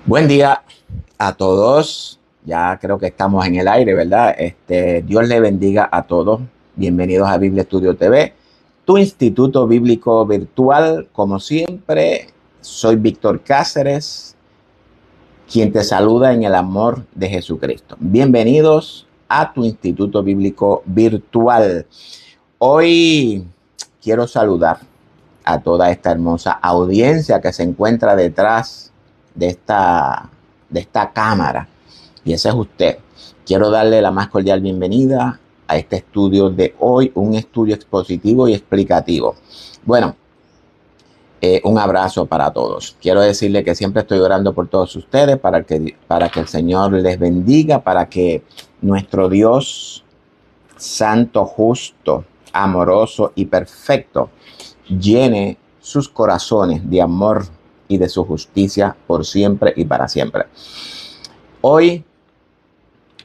Buen día a todos. Ya creo que estamos en el aire, ¿verdad? Dios le bendiga a todos. Bienvenidos a Biblia Estudio TV, tu instituto bíblico virtual. Como siempre, soy Víctor Cáceres, quien te saluda en el amor de Jesucristo. Bienvenidos a tu instituto bíblico virtual. Hoy quiero saludar a toda esta hermosa audiencia que se encuentra detrás de esta cámara. Y ese es usted. Quiero darle la más cordial bienvenida a este estudio de hoy, un estudio expositivo y explicativo. Bueno, un abrazo para todos. Quiero decirle que siempre estoy orando por todos ustedes para que el Señor les bendiga, para que nuestro Dios santo, justo, amoroso y perfecto llene sus corazones de amor y de su justicia por siempre y para siempre. Hoy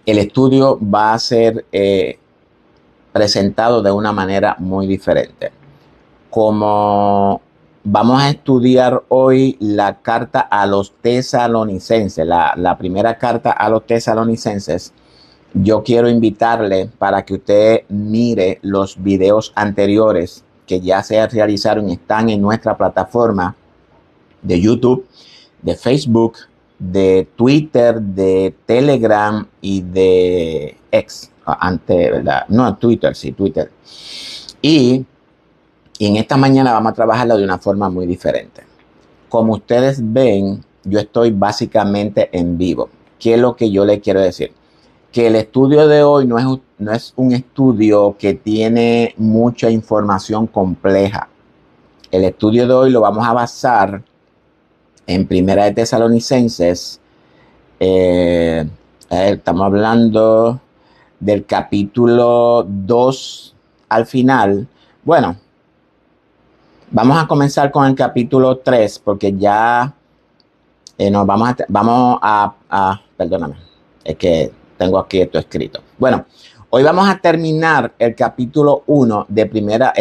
el estudio va a ser presentado de una manera muy diferente. Como vamos a estudiar hoy la carta a los tesalonicenses, la primera carta a los tesalonicenses, yo quiero invitarle para que usted mire los videos anteriores que ya se realizaron y están en nuestra plataforma de YouTube, de Facebook, de Twitter, de Telegram y de X. Antes, ¿verdad? No, Twitter, sí, Twitter. Y en esta mañana vamos a trabajarlo de una forma muy diferente. Como ustedes ven, yo estoy básicamente en vivo. ¿Qué es lo que yo le quiero decir? Que el estudio de hoy no es un estudio que tiene mucha información compleja. El estudio de hoy lo vamos a basar en Primera de Tesalonicenses. Estamos hablando del capítulo 2 al final. Bueno, vamos a comenzar con el capítulo 3 porque ya nos perdóname, es que tengo aquí esto escrito. Bueno, hoy vamos a terminar el capítulo 2, de Primera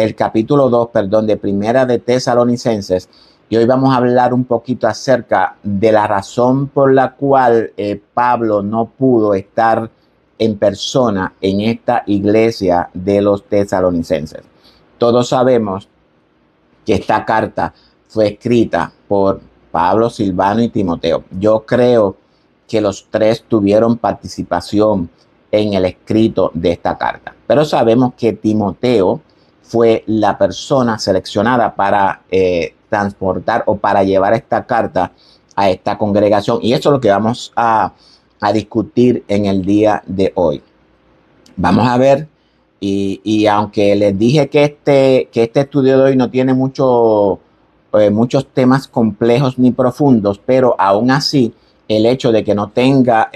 de Tesalonicenses, y hoy vamos a hablar un poquito acerca de la razón por la cual Pablo no pudo estar en persona en esta iglesia de los tesalonicenses. Todos sabemos que esta carta fue escrita por Pablo, Silvano y Timoteo. Yo creo que los tres tuvieron participación en el escrito de esta carta. Pero sabemos que Timoteo fue la persona seleccionada para transportar o para llevar esta carta a esta congregación. Y eso es lo que vamos a discutir en el día de hoy. Vamos a ver, y aunque les dije que este estudio de hoy no tiene muchos temas complejos ni profundos, pero aún así, el hecho de que no tenga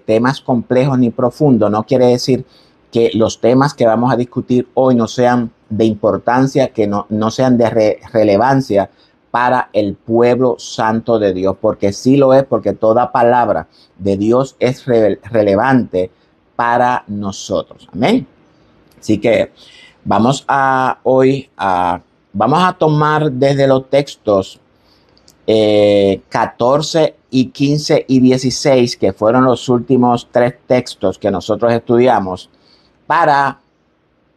temas complejos ni profundos no quiere decir que los temas que vamos a discutir hoy no sean de importancia, que no sean de relevancia para el pueblo santo de Dios, porque sí lo es, porque toda palabra de Dios es relevante para nosotros. Amén. Así que vamos a tomar desde los textos 14 y 15 y 16, que fueron los últimos 3 textos que nosotros estudiamos, para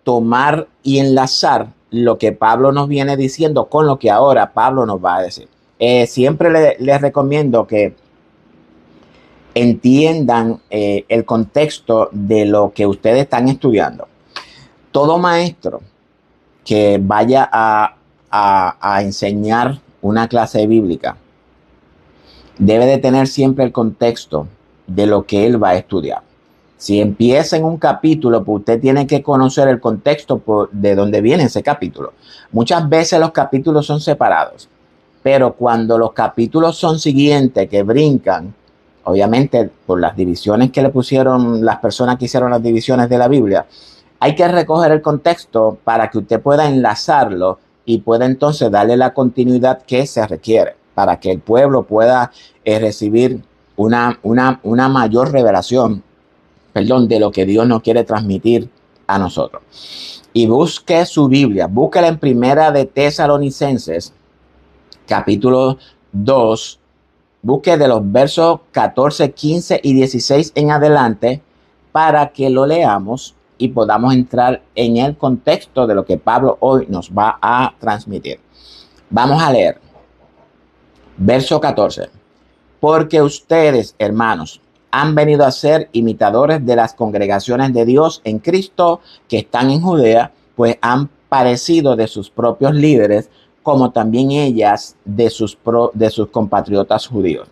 tomar y enlazar lo que Pablo nos viene diciendo con lo que ahora Pablo nos va a decir. Siempre les recomiendo que entiendan el contexto de lo que ustedes están estudiando. Todo maestro que vaya a enseñar una clase bíblica debe de tener siempre el contexto de lo que él va a estudiar. Si empieza en un capítulo, pues usted tiene que conocer el contexto de dónde viene ese capítulo. Muchas veces los capítulos son separados, pero cuando los capítulos son siguientes, que brincan, obviamente por las divisiones que le pusieron las personas que hicieron las divisiones de la Biblia, hay que recoger el contexto para que usted pueda enlazarlo y pueda entonces darle la continuidad que se requiere para que el pueblo pueda recibir una mayor revelación, de lo que Dios nos quiere transmitir a nosotros. Y busque su Biblia, búsquela en Primera de Tesalonicenses, capítulo 2, Busque de los versos 14, 15 y 16 en adelante para que lo leamos y podamos entrar en el contexto de lo que Pablo hoy nos va a transmitir. Vamos a leer. Verso 14. Porque ustedes, hermanos, han venido a ser imitadores de las congregaciones de Dios en Cristo que están en Judea, pues han parecido de sus propios líderes, como también ellas de sus compatriotas judíos,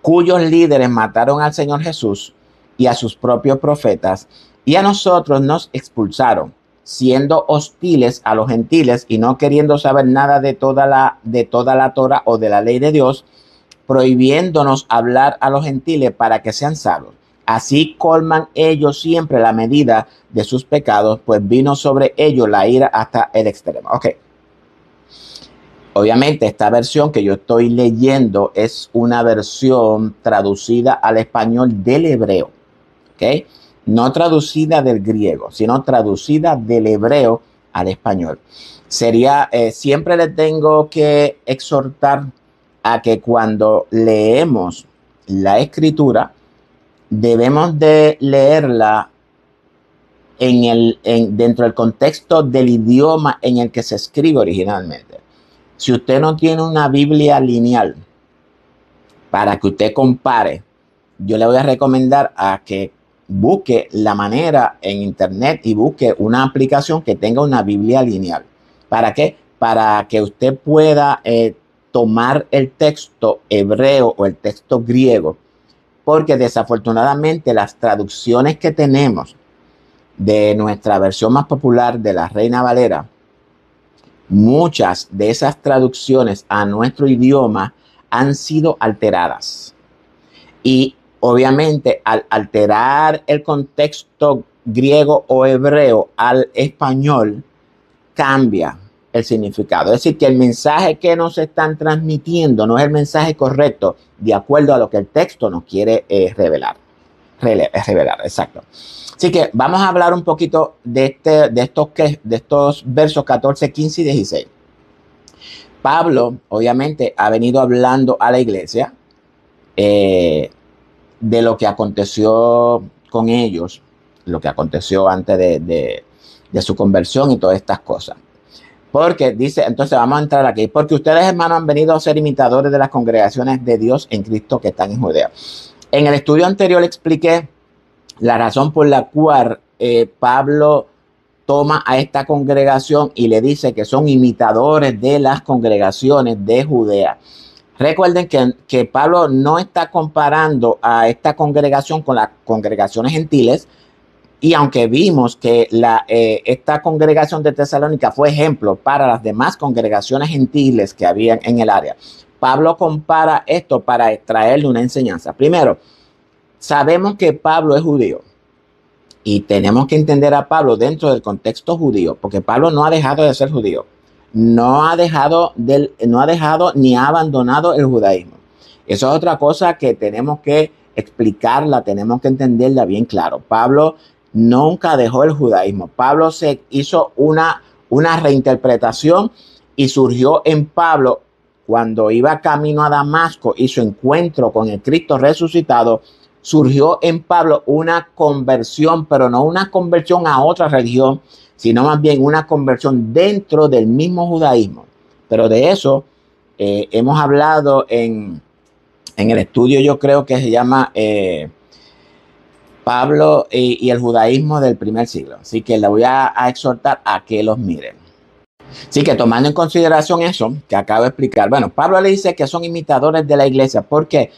cuyos líderes mataron al Señor Jesús y a sus propios profetas, y a nosotros nos expulsaron, siendo hostiles a los gentiles y no queriendo saber nada de toda la Torá o de la ley de Dios, prohibiéndonos hablar a los gentiles para que sean salvos. Así colman ellos siempre la medida de sus pecados, pues vino sobre ellos la ira hasta el extremo. Ok. Obviamente esta versión que yo estoy leyendo es una versión traducida al español del hebreo. Ok. No traducida del griego, sino traducida del hebreo al español. Siempre le tengo que exhortar a que cuando leemos la escritura, debemos de leerla dentro del contexto del idioma en el que se escribe originalmente. Si usted no tiene una Biblia lineal para que usted compare, yo le voy a recomendar a que busque la manera en internet y busque una aplicación que tenga una Biblia lineal. ¿Para qué? Para que usted pueda tomar el texto hebreo o el texto griego, porque desafortunadamente las traducciones que tenemos de nuestra versión más popular de la Reina Valera, muchas de esas traducciones a nuestro idioma han sido alteradas. Y obviamente al alterar el contexto griego o hebreo al español, cambia el significado. Es decir, que el mensaje que nos están transmitiendo no es el mensaje correcto de acuerdo a lo que el texto nos quiere revelar. Exacto. Así que vamos a hablar un poquito de estos versos 14, 15 y 16. Pablo, obviamente, ha venido hablando a la iglesia de lo que aconteció con ellos, lo que aconteció antes de su conversión y todas estas cosas. Porque dice, entonces vamos a entrar aquí, porque ustedes, hermanos, han venido a ser imitadores de las congregaciones de Dios en Cristo que están en Judea. En el estudio anterior expliqué la razón por la cual Pablo toma a esta congregación y le dice que son imitadores de las congregaciones de Judea. Recuerden que Pablo no está comparando a esta congregación con las congregaciones gentiles, y aunque vimos que esta congregación de Tesalónica fue ejemplo para las demás congregaciones gentiles que habían en el área, Pablo compara esto para extraerle una enseñanza. Primero, sabemos que Pablo es judío y tenemos que entender a Pablo dentro del contexto judío, porque Pablo no ha dejado de ser judío, no ha dejado ni ha abandonado el judaísmo. Eso es otra cosa que tenemos que explicarla, tenemos que entenderla bien claro. Pablo nunca dejó el judaísmo. Pablo se hizo una reinterpretación y surgió en Pablo cuando iba camino a Damasco y su encuentro con el Cristo resucitado. Surgió en Pablo una conversión, pero no una conversión a otra religión, sino más bien una conversión dentro del mismo judaísmo. Pero de eso hemos hablado en el estudio, yo creo que se llama Pablo y el judaísmo del primer siglo. Así que le voy a exhortar a que los miren. Así que tomando en consideración eso que acabo de explicar, bueno, Pablo le dice que son imitadores de la iglesia, porque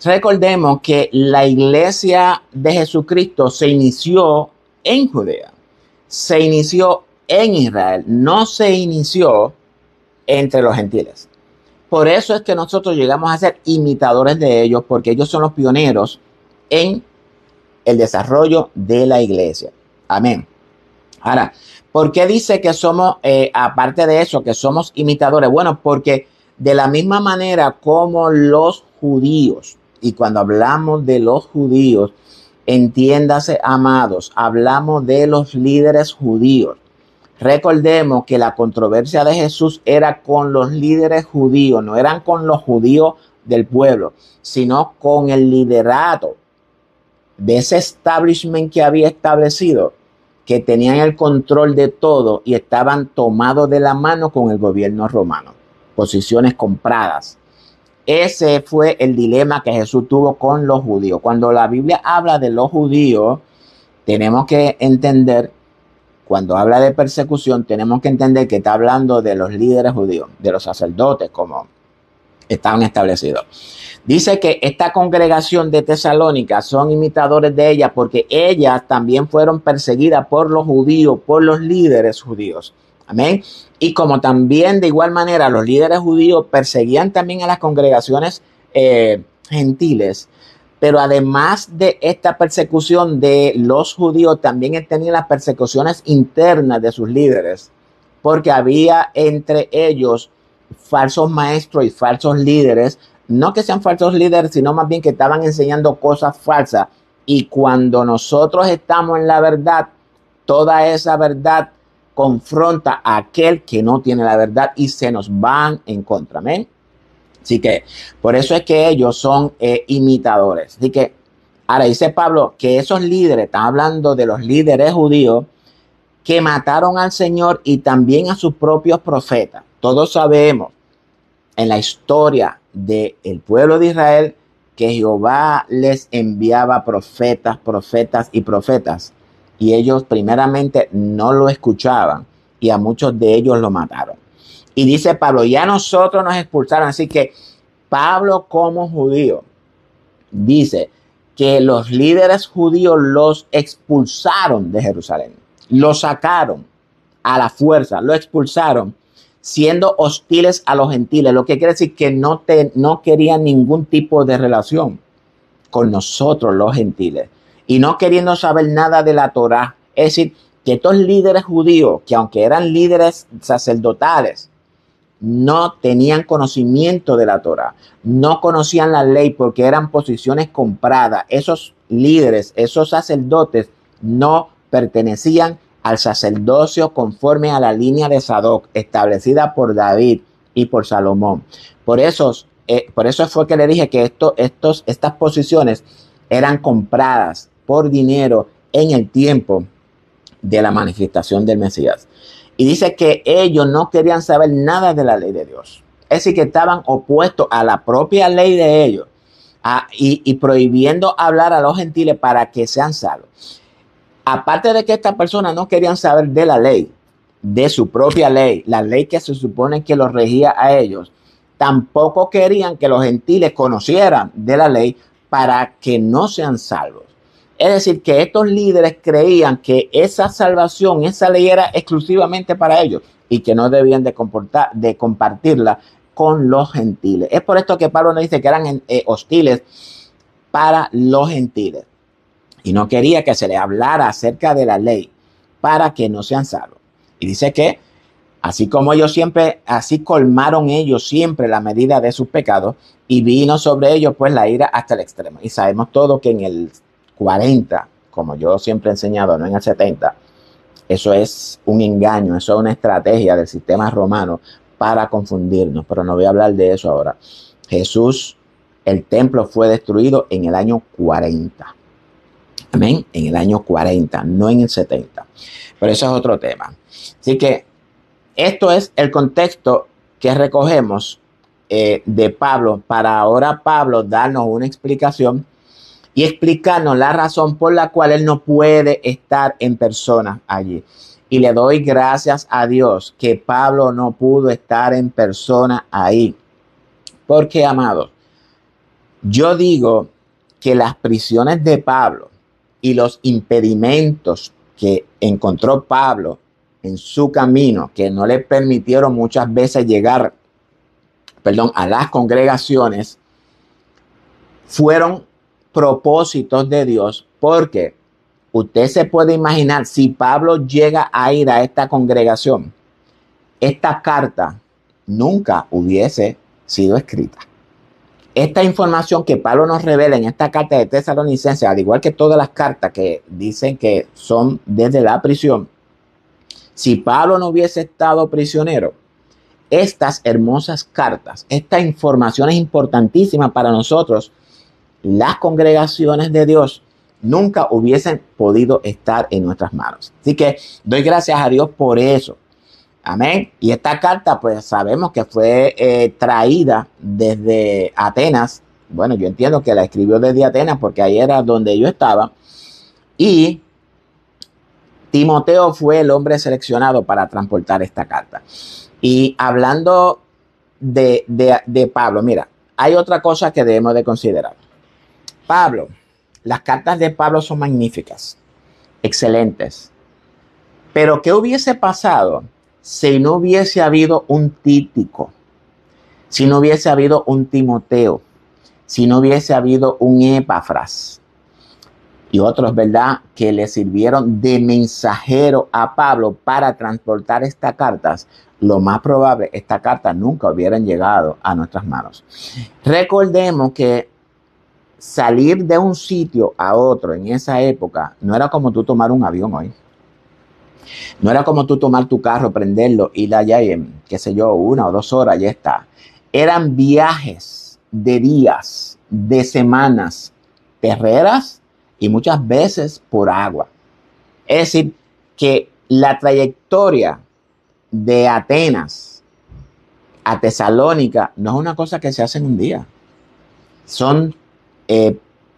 recordemos que la iglesia de Jesucristo se inició en Judea, se inició en Israel, no se inició entre los gentiles. Por eso es que nosotros llegamos a ser imitadores de ellos, porque ellos son los pioneros en el desarrollo de la iglesia. Amén. Ahora, ¿por qué dice que somos, aparte de eso, que somos imitadores? Bueno, porque de la misma manera como los judíos, y cuando hablamos de los judíos, entiéndase, amados, hablamos de los líderes judíos. Recordemos que la controversia de Jesús era con los líderes judíos, no eran con los judíos del pueblo, sino con el liderato de ese establishment que había establecido, que tenían el control de todo y estaban tomados de la mano con el gobierno romano, posiciones compradas. Ese fue el dilema que Jesús tuvo con los judíos. Cuando la Biblia habla de los judíos, tenemos que entender, cuando habla de persecución, tenemos que entender que está hablando de los líderes judíos, de los sacerdotes, como estaban establecidos. Dice que esta congregación de Tesalónica son imitadores de ella porque ellas también fueron perseguidas por los judíos, por los líderes judíos. Amén. Y como también de igual manera los líderes judíos perseguían también a las congregaciones gentiles, pero además de esta persecución de los judíos, también tenían las persecuciones internas de sus líderes, porque había entre ellos falsos maestros y falsos líderes, no que sean falsos líderes, sino más bien que estaban enseñando cosas falsas. Y cuando nosotros estamos en la verdad, toda esa verdad confronta a aquel que no tiene la verdad y se nos van en contra. Amén. Así que por eso es que ellos son imitadores. Así que ahora dice Pablo que esos líderes, están hablando de los líderes judíos que mataron al Señor y también a sus propios profetas. Todos sabemos en la historia del pueblo de Israel que Jehová les enviaba profetas, profetas y profetas. Y ellos primeramente no lo escuchaban y a muchos de ellos lo mataron. Y dice Pablo, ya nosotros nos expulsaron. Así que Pablo como judío dice que los líderes judíos los expulsaron de Jerusalén. Lo sacaron a la fuerza, lo expulsaron, siendo hostiles a los gentiles, lo que quiere decir que no querían ningún tipo de relación con nosotros los gentiles y no queriendo saber nada de la Torá. Es decir, que estos líderes judíos, que aunque eran líderes sacerdotales, no tenían conocimiento de la Torá, no conocían la ley porque eran posiciones compradas. Esos líderes, esos sacerdotes no pertenecían al sacerdocio conforme a la línea de Sadoc establecida por David y por Salomón. Por eso fue que le dije que estas posiciones eran compradas por dinero en el tiempo de la manifestación del Mesías. Y dice que ellos no querían saber nada de la ley de Dios. Es decir, que estaban opuestos a la propia ley de ellos y prohibiendo hablar a los gentiles para que sean salvos. Aparte de que estas personas no querían saber de la ley, de su propia ley, la ley que se supone que los regía a ellos, tampoco querían que los gentiles conocieran de la ley para que no sean salvos. Es decir, que estos líderes creían que esa salvación, esa ley era exclusivamente para ellos y que no debían de compartirla con los gentiles. Es por esto que Pablo nos dice que eran hostiles para los gentiles y no quería que se les hablara acerca de la ley para que no sean salvos. Y dice que así como ellos siempre, así colmaron ellos siempre la medida de sus pecados y vino sobre ellos pues la ira hasta el extremo. Y sabemos todo que en el 40, como yo siempre he enseñado, no en el 70, eso es un engaño, eso es una estrategia del sistema romano para confundirnos, pero no voy a hablar de eso ahora. Jesús, el templo fue destruido en el año 40. Amén, en el año 40, no en el 70. Pero eso es otro tema. Así que esto es el contexto que recogemos de Pablo para ahora Pablo darnos una explicación y explicarnos la razón por la cual él no puede estar en persona allí. Y le doy gracias a Dios que Pablo no pudo estar en persona ahí. Porque, amados, yo digo que las prisiones de Pablo y los impedimentos que encontró Pablo en su camino, que no le permitieron muchas veces llegar, a las congregaciones, fueron propósitos de Dios, porque usted se puede imaginar si Pablo llega a ir a esta congregación, esta carta nunca hubiese sido escrita. Esta información que Pablo nos revela en esta carta de Tesalonicenses, al igual que todas las cartas que dicen que son desde la prisión, si Pablo no hubiese estado prisionero, estas hermosas cartas, esta información es importantísima para nosotros, las congregaciones de Dios nunca hubiesen podido estar en nuestras manos. Así que doy gracias a Dios por eso. Amén. Y esta carta, pues sabemos que fue traída desde Atenas. Bueno, yo entiendo que la escribió desde Atenas porque ahí era donde yo estaba. Y Timoteo fue el hombre seleccionado para transportar esta carta. Y hablando de Pablo, mira, hay otra cosa que debemos de considerar. Pablo, las cartas de Pablo son magníficas, excelentes. Pero ¿qué hubiese pasado si no hubiese habido un Tíquico, si no hubiese habido un Timoteo, si no hubiese habido un Epafras y otros, ¿verdad?, que le sirvieron de mensajero a Pablo para transportar estas cartas? Lo más probable, estas cartas nunca hubieran llegado a nuestras manos. Recordemos que salir de un sitio a otro en esa época no era como tú tomar un avión hoy. No era como tú tomar tu carro, prenderlo, ir allá y en, qué sé yo, 1 o 2 horas, ya está. Eran viajes de días, de semanas, terreras y muchas veces por agua. Es decir, que la trayectoria de Atenas a Tesalónica no es una cosa que se hace en un día.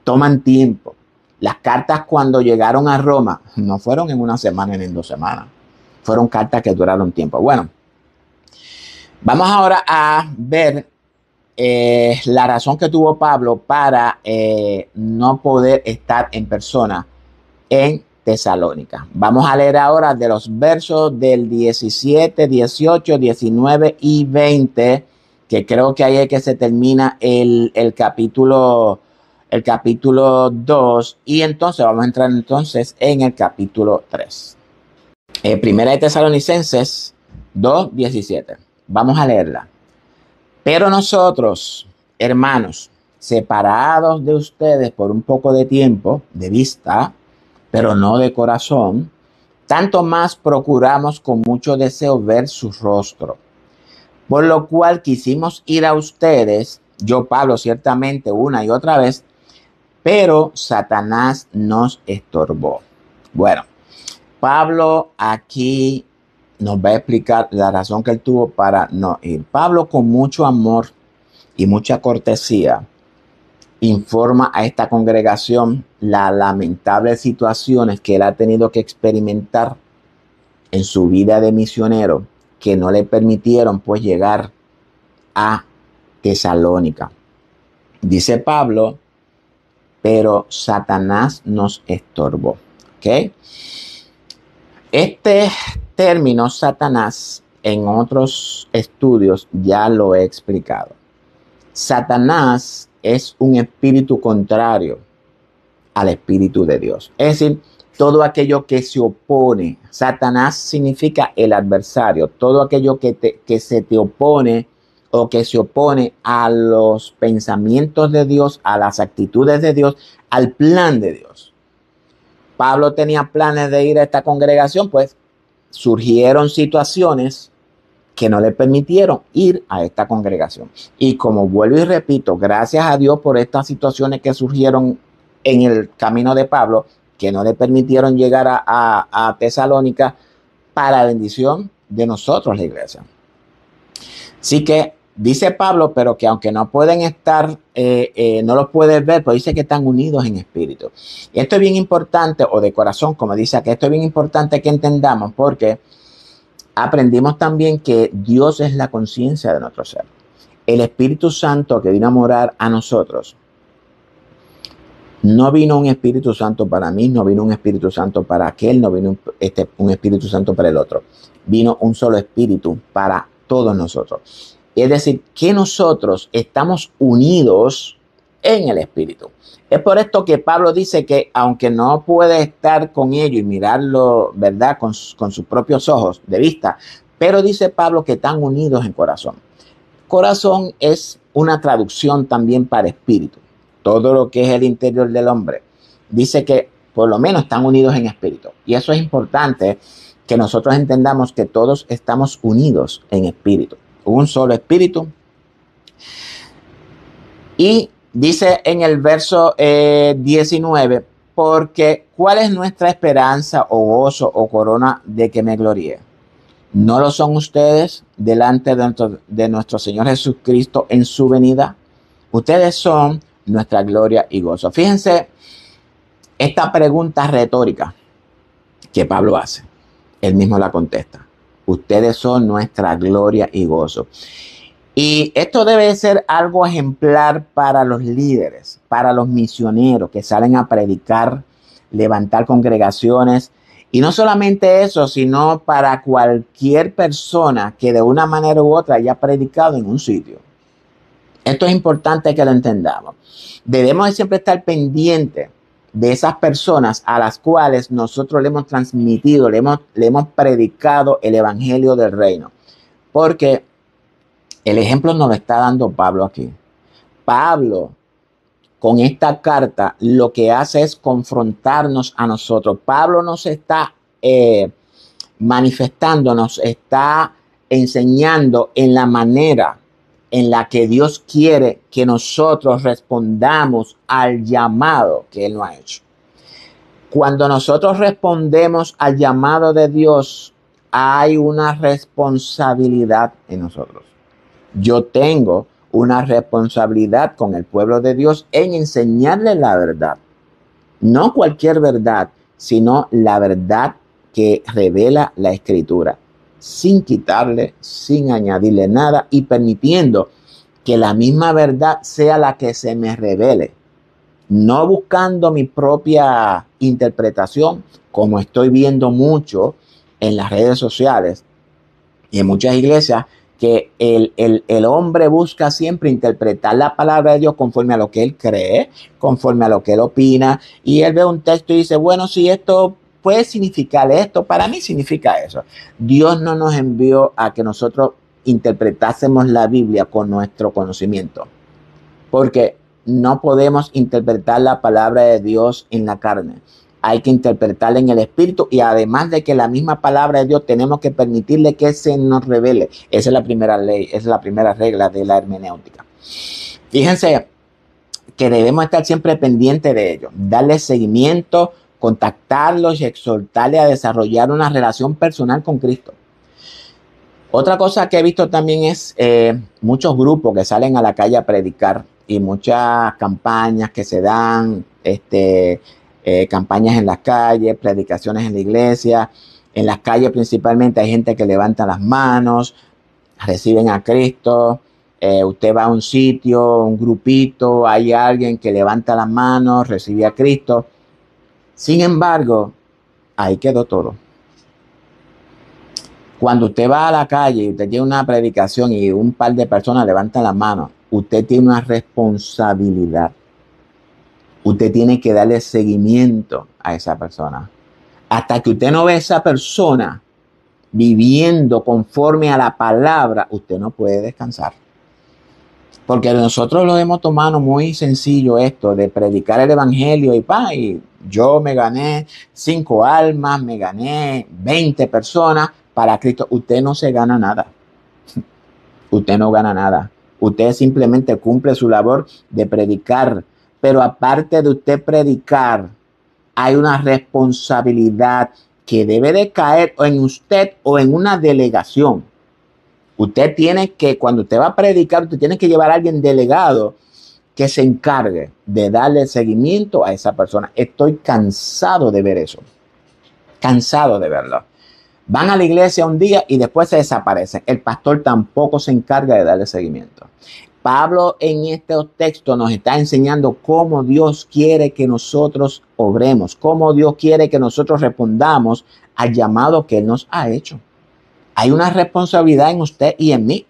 Toman tiempo. Las cartas cuando llegaron a Roma no fueron en 1 semana ni en 2 semanas. Fueron cartas que duraron tiempo. Bueno, vamos ahora a ver la razón que tuvo Pablo para no poder estar en persona en Tesalónica. Vamos a leer ahora de los versos del 17, 18, 19 y 20, que creo que ahí es que se termina el capítulo 2, y entonces vamos a entrar entonces en el capítulo 3. Primera de Tesalonicenses 2, 17. Vamos a leerla. Pero nosotros, hermanos, separados de ustedes por un poco de tiempo, de vista, pero no de corazón, tanto más procuramos con mucho deseo ver su rostro. Por lo cual quisimos ir a ustedes, yo Pablo ciertamente una y otra vez, pero Satanás nos estorbó. Bueno, Pablo aquí nos va a explicar la razón que él tuvo para no ir. Pablo, con mucho amor y mucha cortesía, informa a esta congregación las lamentables situaciones que él ha tenido que experimentar en su vida de misionero, que no le permitieron pues llegar a Tesalónica. Dice Pablo, pero Satanás nos estorbó. ¿Ok? Este término Satanás en otros estudios ya lo he explicado. Satanás es un espíritu contrario al espíritu de Dios. Es decir, todo aquello que se opone. Satanás significa el adversario. Todo aquello que se te opone o que se opone a los pensamientos de Dios, a las actitudes de Dios, al plan de Dios. Pablo tenía planes de ir a esta congregación, pues surgieron situaciones que no le permitieron ir a esta congregación. Y como vuelvo y repito, gracias a Dios por estas situaciones que surgieron en el camino de Pablo, que no le permitieron llegar a Tesalónica, para bendición de nosotros, la iglesia. Así que dice Pablo, pero que aunque no pueden estar, no los puedes ver, pero dice que están unidos en espíritu. Y esto es bien importante, o de corazón, como dice aquí, esto es bien importante que entendamos, porque aprendimos también que Dios es la conciencia de nuestro ser. El Espíritu Santo que vino a morar a nosotros, no vino un Espíritu Santo para mí, no vino un Espíritu Santo para aquel, no vino un Espíritu Santo para el otro. Vino un solo Espíritu para todos nosotros. Es decir, que nosotros estamos unidos en el Espíritu. Es por esto que Pablo dice que aunque no puede estar con ellos y mirarlo, ¿verdad?, con sus propios ojos de vista, pero dice Pablo que están unidos en corazón. Corazón es una traducción también para espíritu. Todo lo que es el interior del hombre. Dice que por lo menos están unidos en espíritu. Y eso es importante, que nosotros entendamos que todos estamos unidos en espíritu. un solo espíritu. Y dice en el verso 19, porque ¿cuál es nuestra esperanza o gozo o corona de que me gloríe? ¿No lo son ustedes delante de nuestro Señor Jesucristo en su venida? Ustedes son nuestra gloria y gozo. Fíjense esta pregunta retórica que Pablo hace. Él mismo la contesta. Ustedes son nuestra gloria y gozo. Y esto debe ser algo ejemplar para los líderes, para los misioneros que salen a predicar, levantar congregaciones. Y no solamente eso, sino para cualquier persona que de una manera u otra haya predicado en un sitio. Esto es importante que lo entendamos. Debemos de siempre estar pendientes de esas personas a las cuales nosotros le hemos transmitido, le hemos predicado el evangelio del reino. Porque el ejemplo nos lo está dando Pablo aquí. Pablo, con esta carta, lo que hace es confrontarnos a nosotros. Pablo nos está manifestando, nos está enseñando en la manera en la que Dios quiere que nosotros respondamos al llamado que Él nos ha hecho. Cuando nosotros respondemos al llamado de Dios, hay una responsabilidad en nosotros. Yo tengo una responsabilidad con el pueblo de Dios en enseñarle la verdad. No cualquier verdad, sino la verdad que revela la Escritura, sin quitarle, sin añadirle nada y permitiendo que la misma verdad sea la que se me revele. No buscando mi propia interpretación, como estoy viendo mucho en las redes sociales y en muchas iglesias, que el hombre busca siempre interpretar la palabra de Dios conforme a lo que él cree, conforme a lo que él opina, y él ve un texto y dice, bueno, si esto puede significar esto, para mí significa eso. Dios no nos envió a que nosotros interpretásemos la Biblia con nuestro conocimiento, porque no podemos interpretar la palabra de Dios en la carne. Hay que interpretarla en el espíritu y además de que la misma palabra de Dios tenemos que permitirle que se nos revele. Esa es la primera ley, esa es la primera regla de la hermenéutica. Fíjense que debemos estar siempre pendientes de ello, darle seguimiento, contactarlos y exhortarles a desarrollar una relación personal con Cristo. Otra cosa que he visto también es muchos grupos que salen a la calle a predicar y muchas campañas que se dan, campañas en las calles, predicaciones en la iglesia. En las calles principalmente hay gente que levanta las manos, reciben a Cristo. Usted va a un sitio, un grupito, hay alguien que levanta las manos, recibe a Cristo. Sin embargo, ahí quedó todo. Cuando usted va a la calle y usted tiene una predicación y un par de personas levantan las manos, usted tiene una responsabilidad. Usted tiene que darle seguimiento a esa persona. Hasta que usted no ve a esa persona viviendo conforme a la palabra, usted no puede descansar. Porque nosotros lo hemos tomado muy sencillo esto de predicar el evangelio y yo me gané 5 almas, me gané 20 personas para Cristo. Usted no se gana nada. Usted no gana nada. Usted simplemente cumple su labor de predicar. Pero aparte de usted predicar, hay una responsabilidad que debe de caer en usted o en una delegación. Usted tiene que, cuando usted va a predicar, usted tiene que llevar a alguien delegado que se encargue de darle seguimiento a esa persona. Estoy cansado de ver eso. Cansado de verlo. Van a la iglesia un día y después se desaparecen. El pastor tampoco se encarga de darle seguimiento. Pablo en este texto nos está enseñando cómo Dios quiere que nosotros obremos, cómo Dios quiere que nosotros respondamos al llamado que Él nos ha hecho. Hay una responsabilidad en usted y en mí.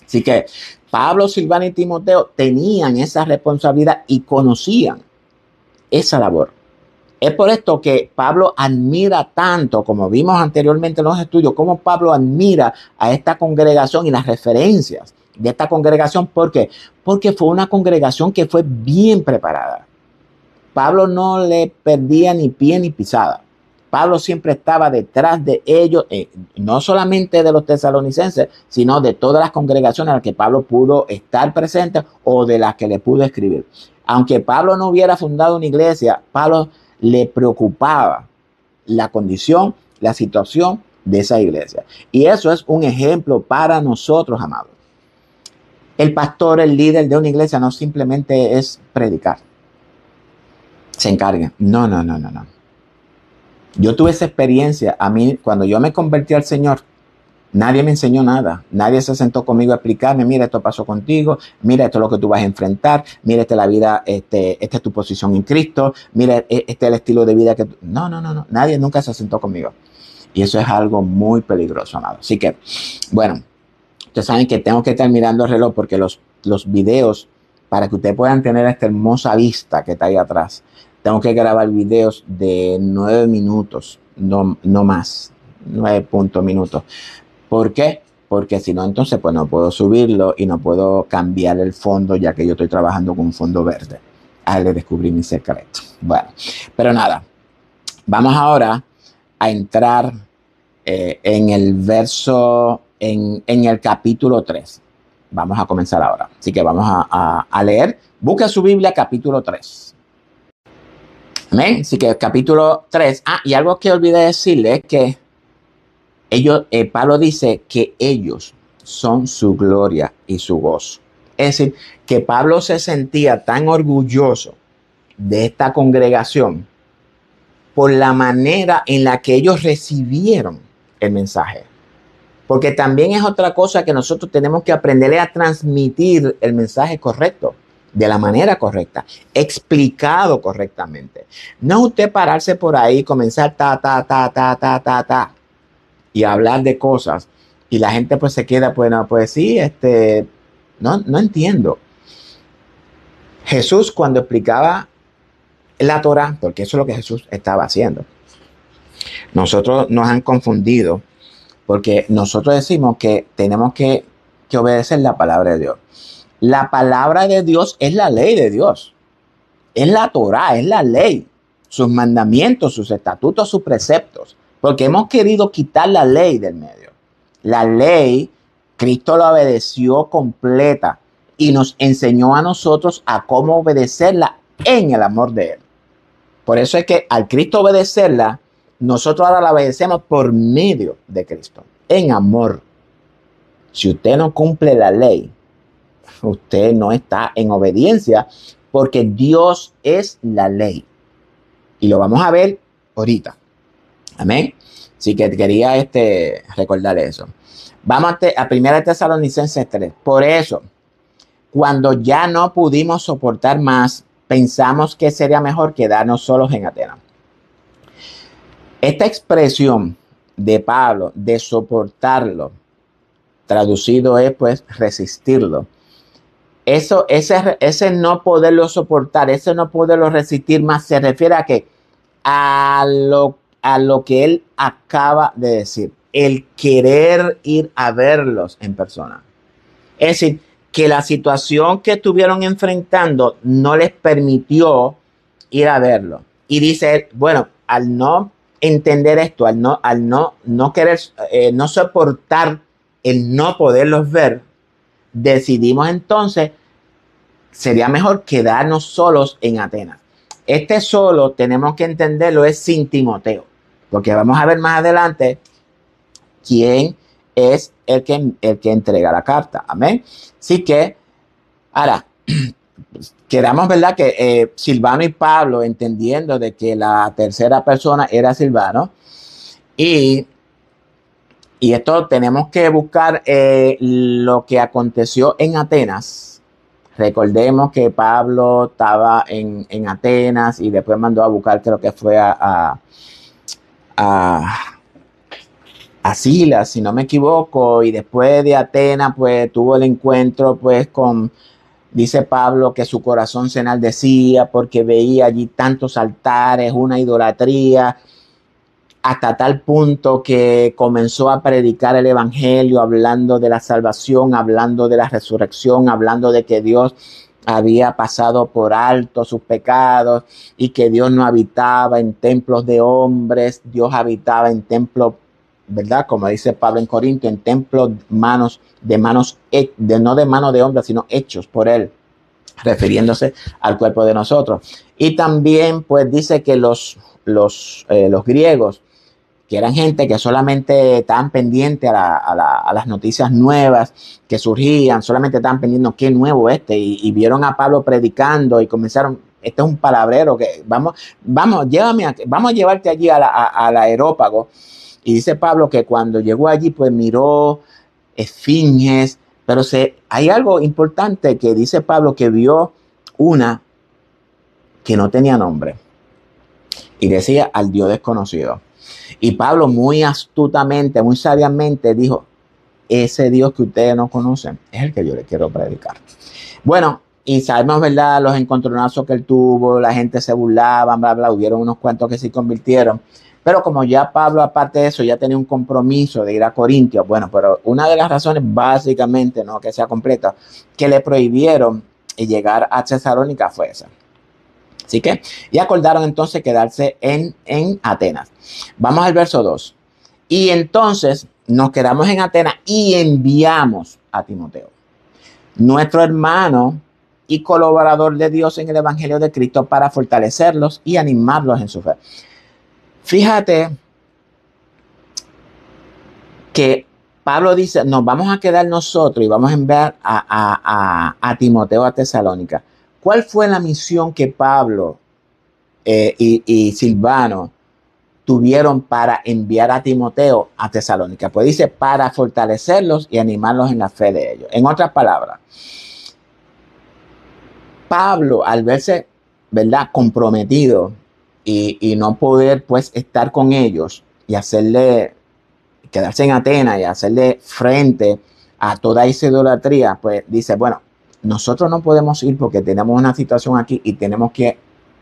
Así que Pablo, Silvano y Timoteo tenían esa responsabilidad y conocían esa labor. Es por esto que Pablo admira tanto, como vimos anteriormente en los estudios, cómo Pablo admira a esta congregación y las referencias de esta congregación. ¿Por qué? Porque fue una congregación que fue bien preparada. Pablo no le perdía ni pie ni pisada. Pablo siempre estaba detrás de ellos, no solamente de los tesalonicenses, sino de todas las congregaciones a las que Pablo pudo estar presente o de las que le pudo escribir. Aunque Pablo no hubiera fundado una iglesia, Pablo le preocupaba la condición, la situación de esa iglesia. Y eso es un ejemplo para nosotros, amados. El pastor, el líder de una iglesia no simplemente es predicar. Se encarga. No. Yo tuve esa experiencia. A mí, cuando yo me convertí al Señor, nadie me enseñó nada. Nadie se sentó conmigo a explicarme, mira, esto pasó contigo, mira, esto es lo que tú vas a enfrentar, mira, esta es la vida, esta es tu posición en Cristo, mira, este es el estilo de vida que tú... No. Nadie nunca se sentó conmigo. Y eso es algo muy peligroso, amado. Así que, bueno, ustedes saben que tengo que estar mirando el reloj porque los videos, para que ustedes puedan tener esta hermosa vista que está ahí atrás, tengo que grabar videos de 9 minutos, no más, 9 minutos. ¿Por qué? Porque si no, entonces pues no puedo subirlo y no puedo cambiar el fondo, ya que yo estoy trabajando con un fondo verde. Ah, le descubrí mi secreto. Bueno, pero nada, vamos ahora a entrar en el verso, en el capítulo 3. Vamos a comenzar ahora. Así que vamos a leer. Busca su Biblia, capítulo 3. Amén. Así que capítulo 3. Y algo que olvidé decirle es que Pablo dice que ellos son su gloria y su gozo. Es decir, que Pablo se sentía tan orgulloso de esta congregación por la manera en la que ellos recibieron el mensaje. Porque también es otra cosa que nosotros tenemos que aprender a transmitir el mensaje correcto, de la manera correcta, explicado correctamente. No usted pararse por ahí y comenzar y hablar de cosas y la gente pues se queda, pues no, pues sí, no entiendo. Jesús cuando explicaba la Torá, porque eso es lo que Jesús estaba haciendo. Nosotros nos han confundido porque nosotros decimos que tenemos que obedecer la palabra de Dios. La palabra de Dios es la ley de Dios. Es la Torá, es la ley. Sus mandamientos, sus estatutos, sus preceptos. Porque hemos querido quitar la ley del medio. La ley, Cristo la obedeció completa y nos enseñó a nosotros a cómo obedecerla en el amor de Él. Por eso es que al Cristo obedecerla, nosotros ahora la obedecemos por medio de Cristo, en amor. Si usted no cumple la ley, usted no está en obediencia porque Dios es la ley. Y lo vamos a ver ahorita. Amén. Así que quería recordarle eso. Vamos a 1 Tesalonicenses 3. Por eso, cuando ya no pudimos soportar más, pensamos que sería mejor quedarnos solos en Atenas. Esta expresión de Pablo de soportarlo, traducido es pues resistirlo. Ese no poderlo soportar, ese no poderlo resistir más, se refiere a que a lo que él acaba de decir, el querer ir a verlos en persona. Es decir, que la situación que estuvieron enfrentando no les permitió ir a verlo. Y dice, bueno, al no entender esto, al no querer, no soportar el no poderlos ver, decidimos entonces, sería mejor quedarnos solos en Atenas. Solo tenemos que entenderlo es sin Timoteo, porque vamos a ver más adelante quién es el que entrega la carta. Amén. Así que, ahora, quedamos, ¿verdad? Que Silvano y Pablo, entendiendo de que la tercera persona era Silvano, y esto tenemos que buscar lo que aconteció en Atenas. Recordemos que Pablo estaba en Atenas y después mandó a buscar, creo que fue a Silas, si no me equivoco, y después de Atenas, pues tuvo el encuentro, pues dice Pablo que su corazón se enardecía porque veía allí tantos altares, una idolatría, hasta tal punto que comenzó a predicar el evangelio, hablando de la salvación, hablando de la resurrección, hablando de que Dios había pasado por alto sus pecados y que Dios no habitaba en templos de hombres, Dios habitaba en templos, ¿verdad? Como dice Pablo en Corinto, en templos no de mano de hombres, sino hechos por él, refiriéndose al cuerpo de nosotros. Y también pues dice que los griegos, que eran gente que solamente estaban pendientes a las noticias nuevas que surgían, solamente estaban pendientes qué nuevo y vieron a Pablo predicando y comenzaron, este es un palabrero, que vamos a llevarte allí al Areópago. Y dice Pablo que cuando llegó allí, pues miró esfinges, pero hay algo importante que dice Pablo, que vio una que no tenía nombre y decía al Dios desconocido. Y Pablo muy astutamente, muy sabiamente dijo, ese Dios que ustedes no conocen es el que yo les quiero predicar. Bueno, y sabemos, ¿verdad?, los encontronazos que él tuvo, la gente se burlaba, bla, bla, hubieron unos cuantos que se convirtieron. Pero como ya Pablo, aparte de eso, ya tenía un compromiso de ir a Corintios, bueno, pero una de las razones básicamente, no que sea completa, que le prohibieron llegar a Tesalónica fue esa. Así que, y acordaron entonces quedarse en Atenas. Vamos al verso 2. Y entonces nos quedamos en Atenas y enviamos a Timoteo, nuestro hermano y colaborador de Dios en el Evangelio de Cristo, para fortalecerlos y animarlos en su fe. Fíjate que Pablo dice, nos vamos a quedar nosotros y vamos a enviar a Timoteo a Tesalónica. ¿Cuál fue la misión que Pablo y Silvano tuvieron para enviar a Timoteo a Tesalónica? Pues dice, para fortalecerlos y animarlos en la fe de ellos. En otras palabras, Pablo, al verse, ¿verdad?, comprometido y no poder pues estar con ellos y quedarse en Atenas y hacerle frente a toda esa idolatría, pues dice, bueno, nosotros no podemos ir porque tenemos una situación aquí y tenemos que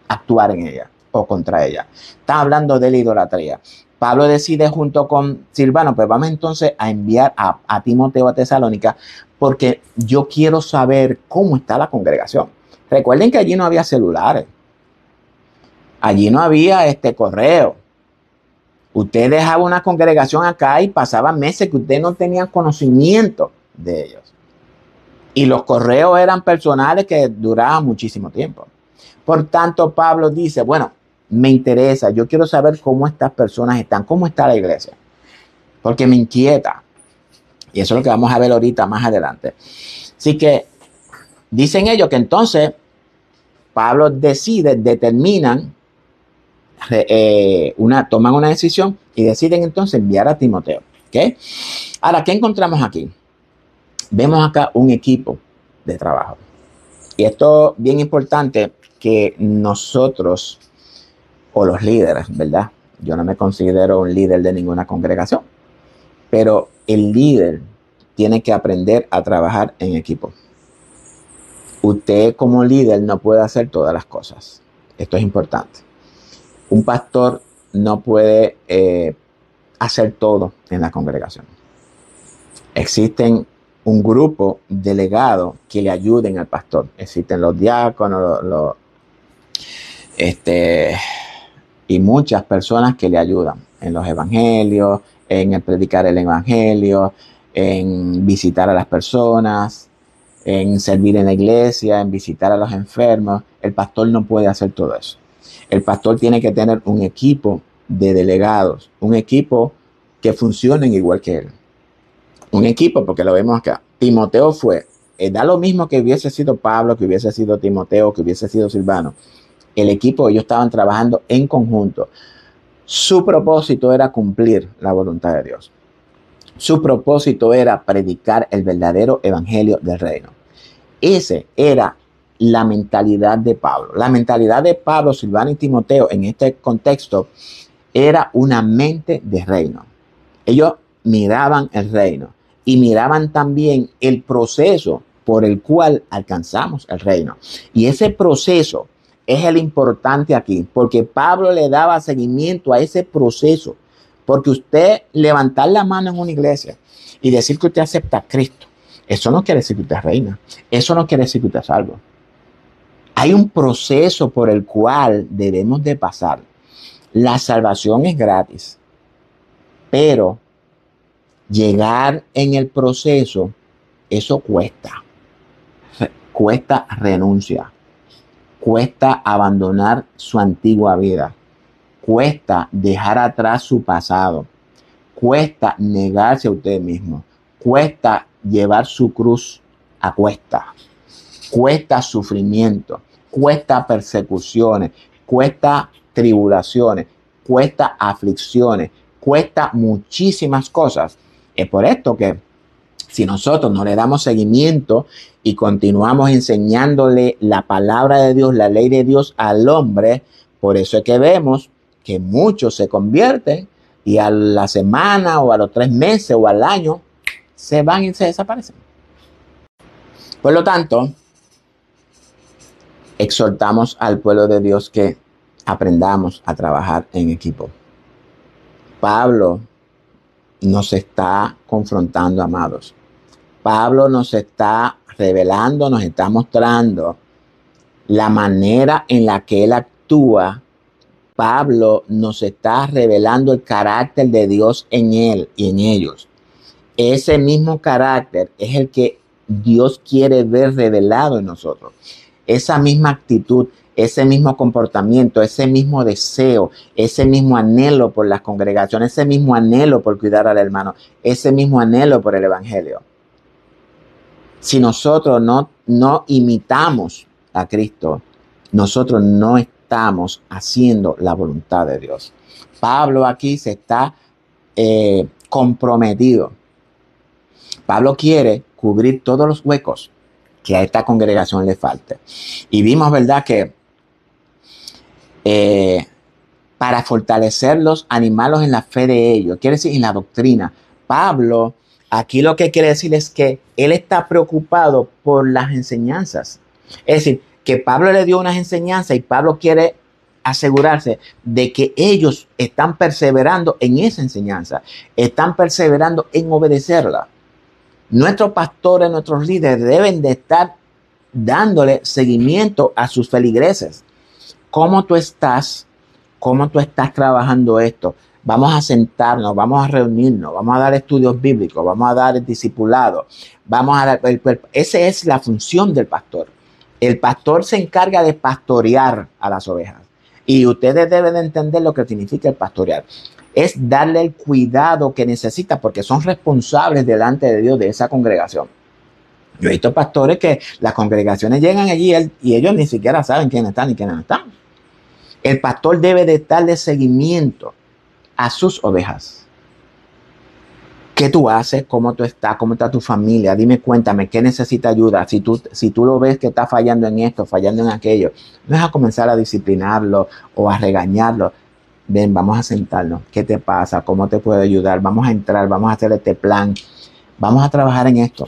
actuar en ella o contra ella. Está hablando de la idolatría. Pablo decide junto con Silvano, pues vamos entonces a enviar a Timoteo a Tesalónica, porque yo quiero saber cómo está la congregación. Recuerden que allí no había celulares. Allí no había correo. Usted dejaba una congregación acá y pasaban meses que usted no tenía conocimiento de ellos. Y los correos eran personales que duraban muchísimo tiempo. Por tanto, Pablo dice, bueno, me interesa, yo quiero saber cómo estas personas están, cómo está la iglesia, porque me inquieta. Y eso es lo que vamos a ver ahorita más adelante. Así que dicen ellos que entonces Pablo determinan, toman una decisión y deciden entonces enviar a Timoteo. ¿Okay? Ahora, ¿qué encontramos aquí? Vemos acá un equipo de trabajo. Y esto es bien importante, que nosotros, o los líderes, ¿verdad? Yo no me considero un líder de ninguna congregación, pero el líder tiene que aprender a trabajar en equipo. Usted como líder no puede hacer todas las cosas. Esto es importante. Un pastor no puede hacer todo en la congregación. Existen un grupo delegado que le ayuden al pastor. Existen los diáconos, y muchas personas que le ayudan en los evangelios, en el predicar el evangelio, en visitar a las personas, en servir en la iglesia, en visitar a los enfermos. El pastor no puede hacer todo eso. El pastor tiene que tener un equipo de delegados, un equipo que funcionen igual que él. Un equipo, porque lo vemos acá. Timoteo fue, da lo mismo que hubiese sido Pablo, que hubiese sido Timoteo, que hubiese sido Silvano. El equipo, ellos estaban trabajando en conjunto. Su propósito era cumplir la voluntad de Dios. Su propósito era predicar el verdadero evangelio del reino. Ese era la mentalidad de Pablo. La mentalidad de Pablo, Silvano y Timoteo en este contexto era una mente de reino. Ellos miraban el reino y miraban también el proceso por el cual alcanzamos el reino. Y ese proceso es el importante aquí, porque Pablo le daba seguimiento a ese proceso. Porque usted levantar la mano en una iglesia y decir que usted acepta a Cristo, eso no quiere decir que usted reina. Eso no quiere decir que usted es salvo. Hay un proceso por el cual debemos de pasar. La salvación es gratis, pero llegar en el proceso, eso cuesta. Cuesta renuncia, cuesta abandonar su antigua vida, cuesta dejar atrás su pasado, cuesta negarse a usted mismo, cuesta llevar su cruz a cuesta, cuesta sufrimiento, cuesta persecuciones, cuesta tribulaciones, cuesta aflicciones, cuesta muchísimas cosas. Es por esto que si nosotros no le damos seguimiento y continuamos enseñándole la palabra de Dios, la ley de Dios al hombre, por eso es que vemos que muchos se convierten y a la semana o a los 3 meses o al año se van y se desaparecen. Por lo tanto, exhortamos al pueblo de Dios que aprendamos a trabajar en equipo. Pablo nos está confrontando, amados. Pablo nos está revelando, nos está mostrando la manera en la que él actúa. Pablo nos está revelando el carácter de Dios en él y en ellos. Ese mismo carácter es el que Dios quiere ver revelado en nosotros. Esa misma actitud, ese mismo comportamiento, ese mismo deseo, ese mismo anhelo por las congregaciones, ese mismo anhelo por cuidar al hermano, ese mismo anhelo por el evangelio. Si nosotros no imitamos a Cristo, nosotros no estamos haciendo la voluntad de Dios. Pablo aquí se está comprometido. Pablo quiere cubrir todos los huecos que a esta congregación le falte. Y vimos, ¿verdad?, que para fortalecerlos, animarlos en la fe de ellos, quiere decir en la doctrina. Pablo aquí lo que quiere decir es que él está preocupado por las enseñanzas. Es decir, que Pablo le dio unas enseñanzas y Pablo quiere asegurarse de que ellos están perseverando en esa enseñanza, están perseverando en obedecerla. Nuestros pastores, nuestros líderes deben de estar dándole seguimiento a sus feligreses. ¿Cómo tú estás? ¿Cómo tú estás trabajando esto? Vamos a sentarnos, vamos a reunirnos, vamos a dar estudios bíblicos, vamos a dar el discipulado, vamos a dar... Esa es la función del pastor. El pastor se encarga de pastorear a las ovejas. Y ustedes deben de entender lo que significa el pastorear. Es darle el cuidado que necesita porque son responsables delante de Dios de esa congregación. Yo he visto pastores que las congregaciones llegan allí y ellos ni siquiera saben quiénes están y quiénes no están. El pastor debe de darle seguimiento a sus ovejas. ¿Qué tú haces? ¿Cómo tú estás? ¿Cómo está tu familia? Dime, cuéntame, ¿qué necesita ayuda? Si tú lo ves que está fallando en esto, fallando en aquello, no es a comenzar a disciplinarlo o a regañarlo. Ven, vamos a sentarnos. ¿Qué te pasa? ¿Cómo te puedo ayudar? Vamos a entrar, vamos a hacer este plan. Vamos a trabajar en esto.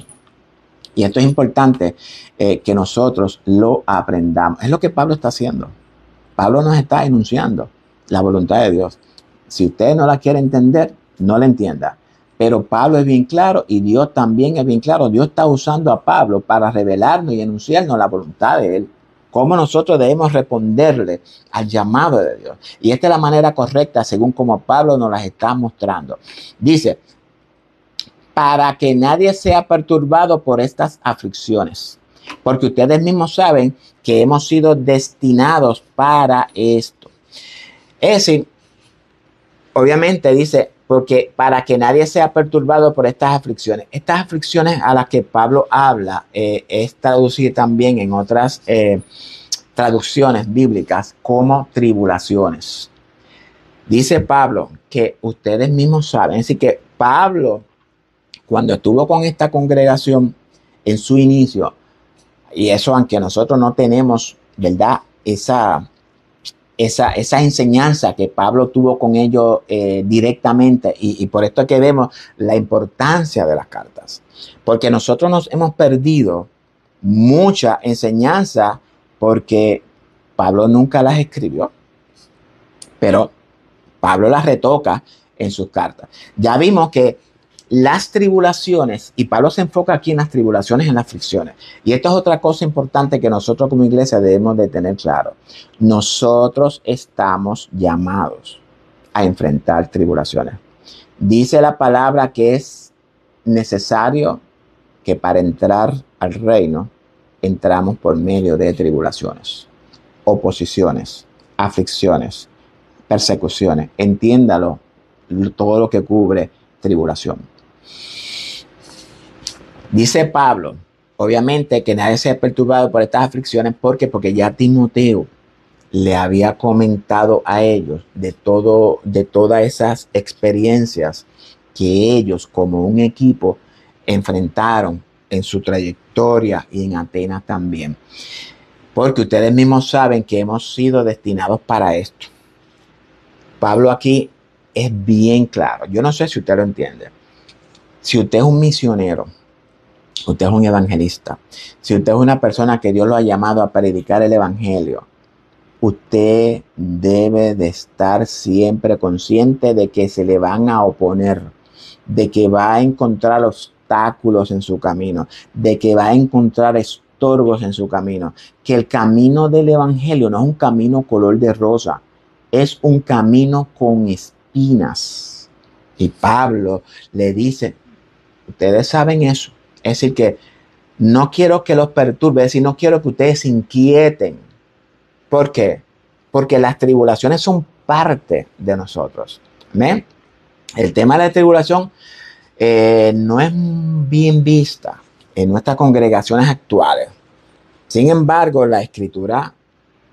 Y esto es importante que nosotros lo aprendamos. Es lo que Pablo está haciendo. Pablo nos está enunciando la voluntad de Dios. Si usted no la quiere entender, no la entienda. Pero Pablo es bien claro y Dios también es bien claro. Dios está usando a Pablo para revelarnos y enunciarnos la voluntad de él. Cómo nosotros debemos responderle al llamado de Dios. Y esta es la manera correcta según como Pablo nos las está mostrando. Dice, para que nadie sea perturbado por estas aflicciones. Porque ustedes mismos saben que hemos sido destinados para esto. Es decir, obviamente dice, porque para que nadie sea perturbado por estas aflicciones. Estas aflicciones a las que Pablo habla es traducir también en otras traducciones bíblicas como tribulaciones. Dice Pablo que ustedes mismos saben, es decir, que Pablo, cuando estuvo con esta congregación en su inicio, y eso aunque nosotros no tenemos, ¿verdad?, esa enseñanza que Pablo tuvo con ellos directamente, y por esto es que vemos la importancia de las cartas, porque nosotros nos hemos perdido mucha enseñanza porque Pablo nunca las escribió, pero Pablo las retoca en sus cartas. Ya vimos que las tribulaciones, y Pablo se enfoca aquí en las tribulaciones, en las aflicciones. Y esto es otra cosa importante que nosotros como iglesia debemos de tener claro. Nosotros estamos llamados a enfrentar tribulaciones. Dice la palabra que es necesario que para entrar al reino entramos por medio de tribulaciones, oposiciones, aflicciones, persecuciones. Entiéndalo, todo lo que cubre tribulación. Dice Pablo, obviamente, que nadie sea perturbado por estas aflicciones. ¿Por qué? Porque ya Timoteo le había comentado a ellos de todas esas experiencias que ellos como un equipo enfrentaron en su trayectoria y en Atenas también. Porque ustedes mismos saben que hemos sido destinados para esto. Pablo aquí es bien claro. Yo no sé si usted lo entiende. Si usted es un misionero, usted es un evangelista, si usted es una persona que Dios lo ha llamado a predicar el evangelio, usted debe de estar siempre consciente de que se le van a oponer, de que va a encontrar obstáculos en su camino, de que va a encontrar estorbos en su camino, que el camino del evangelio no es un camino color de rosa, es un camino con espinas. Y Pablo le dice, ustedes saben eso, es decir que no quiero que los perturbe, es decir, no quiero que ustedes se inquieten. ¿Por qué? Porque las tribulaciones son parte de nosotros. ¿Ven? El tema de la tribulación no es bien vista en nuestras congregaciones actuales. Sin embargo, la Escritura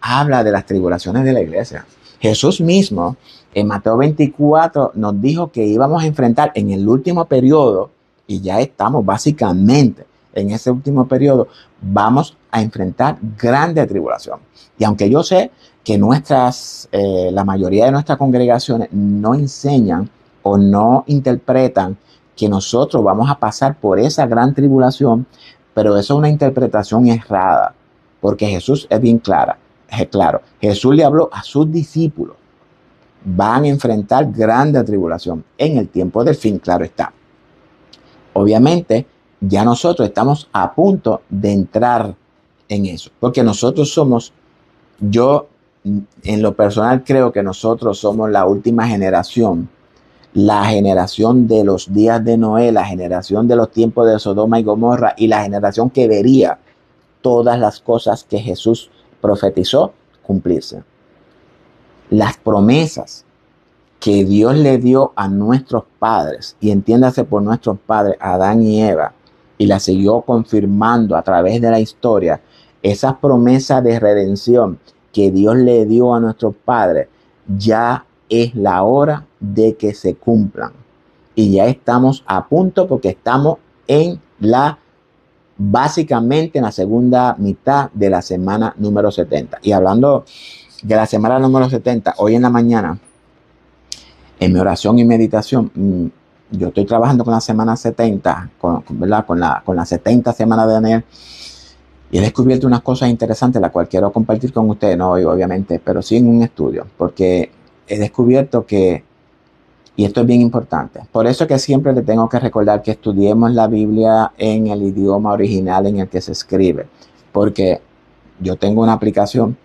habla de las tribulaciones de la iglesia. Jesús mismo en Mateo 24 nos dijo que íbamos a enfrentar en el último periodo, y ya estamos básicamente en ese último periodo, vamos a enfrentar grande tribulación. Y aunque yo sé que la mayoría de nuestras congregaciones no enseñan o no interpretan que nosotros vamos a pasar por esa gran tribulación, pero eso es una interpretación errada, porque Jesús es bien claro. Jesús le habló a sus discípulos, van a enfrentar grande tribulación en el tiempo del fin, claro está. Obviamente, ya nosotros estamos a punto de entrar en eso, porque yo en lo personal creo que nosotros somos la última generación, la generación de los días de Noé, la generación de los tiempos de Sodoma y Gomorra y la generación que vería todas las cosas que Jesús profetizó cumplirse. Las promesas que Dios le dio a nuestros padres, y entiéndase por nuestros padres, Adán y Eva, y las siguió confirmando a través de la historia, esas promesas de redención que Dios le dio a nuestros padres, ya es la hora de que se cumplan. Y ya estamos a punto porque estamos básicamente en la segunda mitad de la semana número 70. Y hablando de la semana número 70, hoy en la mañana, en mi oración y meditación, yo estoy trabajando con la semana 70, con la 70 semana de Daniel, y he descubierto unas cosas interesantes, las cuales quiero compartir con ustedes, no hoy obviamente, pero sí en un estudio, porque he descubierto que, y esto es bien importante, por eso que siempre le tengo que recordar que estudiemos la Biblia en el idioma original en el que se escribe, porque yo tengo una aplicación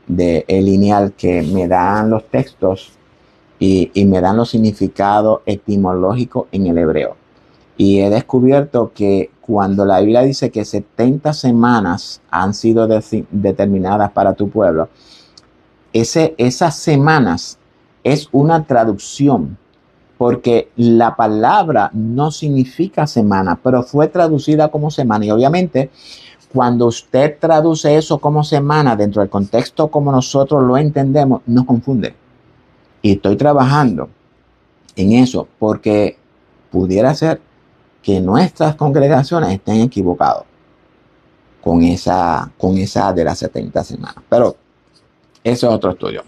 de lineal que me dan los textos y me dan los significados etimológicos en el hebreo. Y he descubierto que cuando la Biblia dice que 70 semanas han sido determinadas para tu pueblo, esas semanas es una traducción, porque la palabra no significa semana, pero fue traducida como semana. Y obviamente, cuando usted traduce eso como semana dentro del contexto como nosotros lo entendemos, nos confunde. Y estoy trabajando en eso porque pudiera ser que nuestras congregaciones estén equivocadas con esa de las 70 semanas. Pero eso es otro estudio.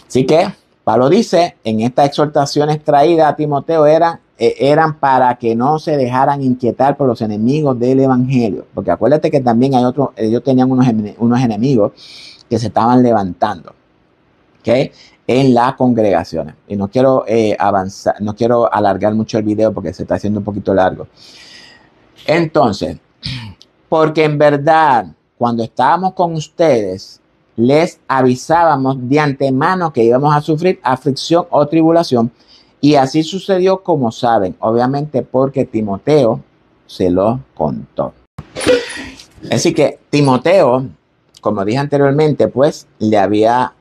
Así que Pablo dice, en estas exhortaciones traídas a Timoteo eran para que no se dejaran inquietar por los enemigos del evangelio. Porque acuérdate que también ellos tenían unos enemigos que se estaban levantando. ¿ok? En las congregaciones. Y no quiero avanzar, no quiero alargar mucho el video porque se está haciendo un poquito largo. Entonces, porque en verdad, cuando estábamos con ustedes, les avisábamos de antemano que íbamos a sufrir aflicción o tribulación. Y así sucedió, como saben, obviamente porque Timoteo se lo contó. Así que Timoteo, como dije anteriormente, pues le había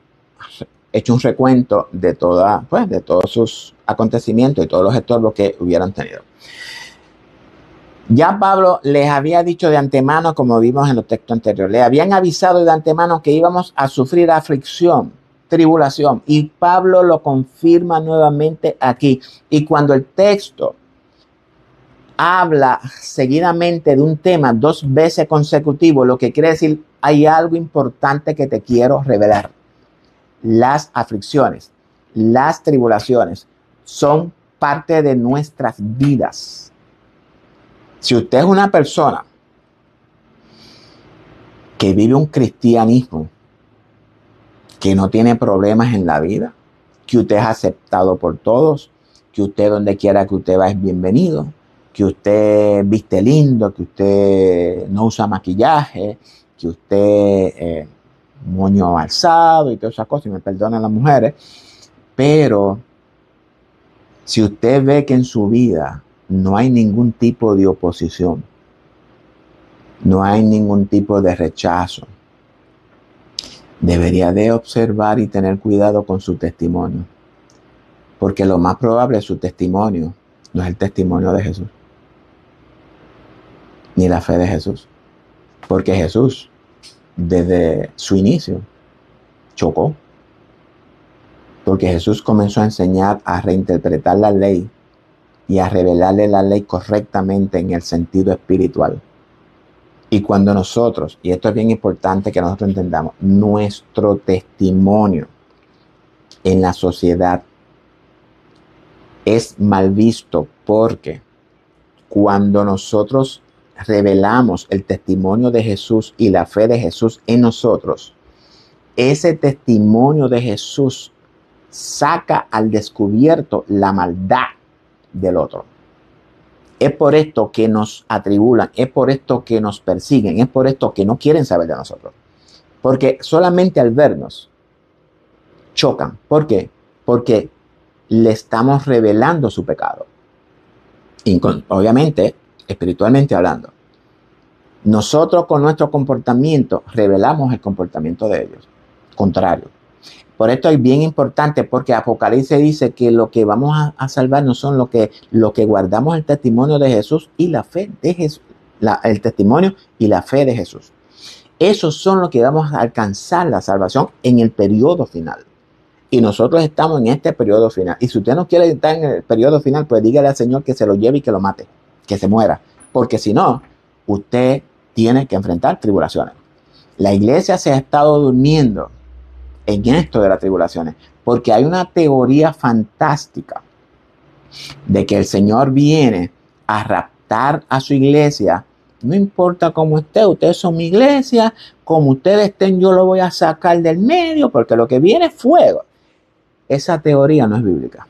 hecho un recuento de de todos sus acontecimientos y todos los estorbos que hubieran tenido. Ya Pablo les había dicho de antemano, como vimos en los textos anteriores, le habían avisado de antemano que íbamos a sufrir aflicción, tribulación, y Pablo lo confirma nuevamente aquí. Y cuando el texto habla seguidamente de un tema 2 veces consecutivo, lo que quiere decir, hay algo importante que te quiero revelar. Las aflicciones, las tribulaciones son parte de nuestras vidas. Si usted es una persona que vive un cristianismo, que no tiene problemas en la vida, que usted es aceptado por todos, que usted donde quiera que usted va es bienvenido, que usted viste lindo, que usted no usa maquillaje, que usted moño alzado y todas esas cosas, y me perdonan las mujeres, pero si usted ve que en su vida no hay ningún tipo de oposición, no hay ningún tipo de rechazo, debería de observar y tener cuidado con su testimonio, porque lo más probable es su testimonio no es el testimonio de Jesús, ni la fe de Jesús, porque Jesús desde su inicio chocó, porque Jesús comenzó a enseñar a reinterpretar la ley y a revelarle la ley correctamente en el sentido espiritual. Y cuando nosotros, y esto es bien importante que nosotros entendamos, nuestro testimonio en la sociedad es mal visto, porque cuando nosotros revelamos el testimonio de Jesús y la fe de Jesús en nosotros, ese testimonio de Jesús saca al descubierto la maldad del otro. Es por esto que nos atribulan, es por esto que nos persiguen, es por esto que no quieren saber de nosotros. Porque solamente al vernos chocan. ¿Por qué? Porque le estamos revelando su pecado. Y obviamente, espiritualmente hablando, nosotros con nuestro comportamiento revelamos el comportamiento de ellos. Contrario. Por esto es bien importante, porque Apocalipsis dice que lo que vamos a salvar no son lo que guardamos el testimonio de Jesús y la fe de Jesús, el testimonio y la fe de Jesús. Esos son los que vamos a alcanzar la salvación en el periodo final. Y nosotros estamos en este periodo final. Y si usted no quiere estar en el periodo final, pues dígale al Señor que se lo lleve y que lo mate, que se muera. Porque si no, usted tiene que enfrentar tribulaciones. La iglesia se ha estado durmiendo en esto de las tribulaciones, porque hay una teoría fantástica de que el Señor viene a raptar a su iglesia. No importa cómo esté, ustedes son mi iglesia, como ustedes estén yo lo voy a sacar del medio, porque lo que viene es fuego. Esa teoría no es bíblica.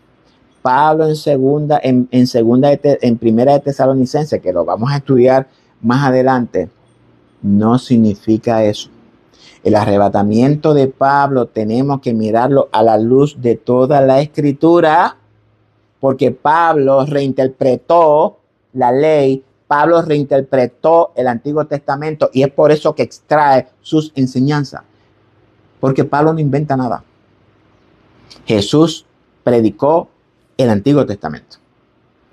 Pablo en primera de Tesalonicenses, que lo vamos a estudiar más adelante, no significa eso. El arrebatamiento de Pablo tenemos que mirarlo a la luz de toda la escritura, porque Pablo reinterpretó la ley, Pablo reinterpretó el Antiguo Testamento, y es por eso que extrae sus enseñanzas, porque Pablo no inventa nada. Jesús predicó el Antiguo Testamento,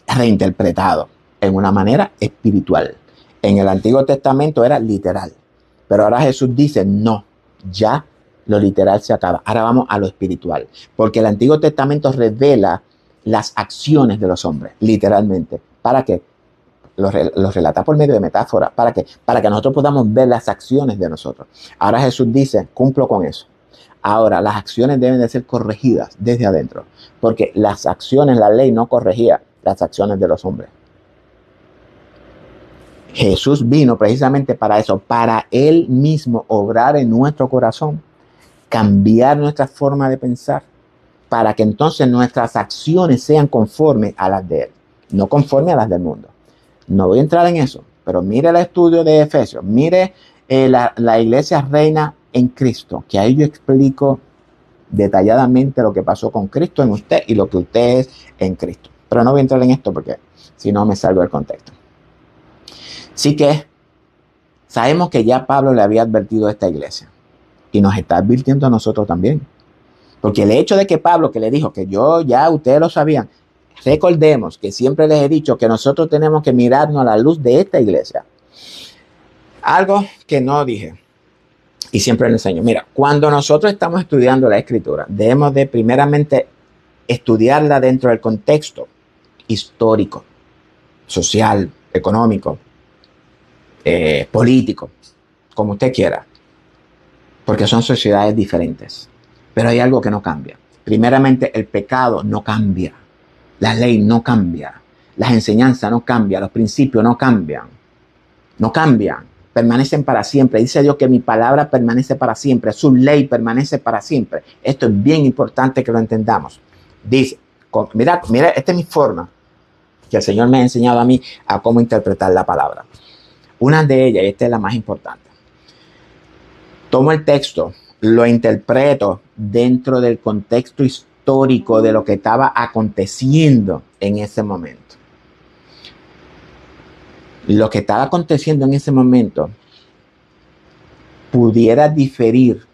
reinterpretado en una manera espiritual. En el Antiguo Testamento era literal. Pero ahora Jesús dice, no, ya lo literal se acaba. Ahora vamos a lo espiritual. Porque el Antiguo Testamento revela las acciones de los hombres, literalmente. ¿Para qué? Los relata por medio de metáforas. ¿Para qué? Para que nosotros podamos ver las acciones de nosotros. Ahora Jesús dice, cumplo con eso. Ahora, las acciones deben de ser corregidas desde adentro. Porque las acciones, la ley no corregía las acciones de los hombres. Jesús vino precisamente para eso, para Él mismo obrar en nuestro corazón cambiar nuestra forma de pensar para que entonces nuestras acciones sean conformes a las de Él, no conformes a las del mundo. No voy a entrar en eso, pero mire el estudio de Efesios, mire la iglesia reina en Cristo, que ahí yo explico detalladamente lo que pasó con Cristo en usted y lo que usted es en Cristo. Pero no voy a entrar en esto porque si no me salgo del contexto. Así que sabemos que ya Pablo le había advertido a esta iglesia y nos está advirtiendo a nosotros también. Porque el hecho de que Pablo, que le dijo que yo ya ustedes lo sabían, recordemos que siempre les he dicho que nosotros tenemos que mirarnos a la luz de esta iglesia. Algo que no dije y siempre les enseño. Mira, cuando nosotros estamos estudiando la Escritura, debemos de primeramente estudiarla dentro del contexto histórico, social, económico, político, como usted quiera, porque son sociedades diferentes. Pero hay algo que no cambia. Primeramente, el pecado no cambia. La ley no cambia. Las enseñanzas no cambian. Los principios no cambian. No cambian. Permanecen para siempre. Dice Dios que mi palabra permanece para siempre. Su ley permanece para siempre. Esto es bien importante que lo entendamos. Dice, mira, esta es mi forma que el Señor me ha enseñado a mí a cómo interpretar la palabra. Una de ellas, y esta es la más importante. Tomo el texto, lo interpreto dentro del contexto histórico de lo que estaba aconteciendo en ese momento. Lo que estaba aconteciendo en ese momento pudiera diferir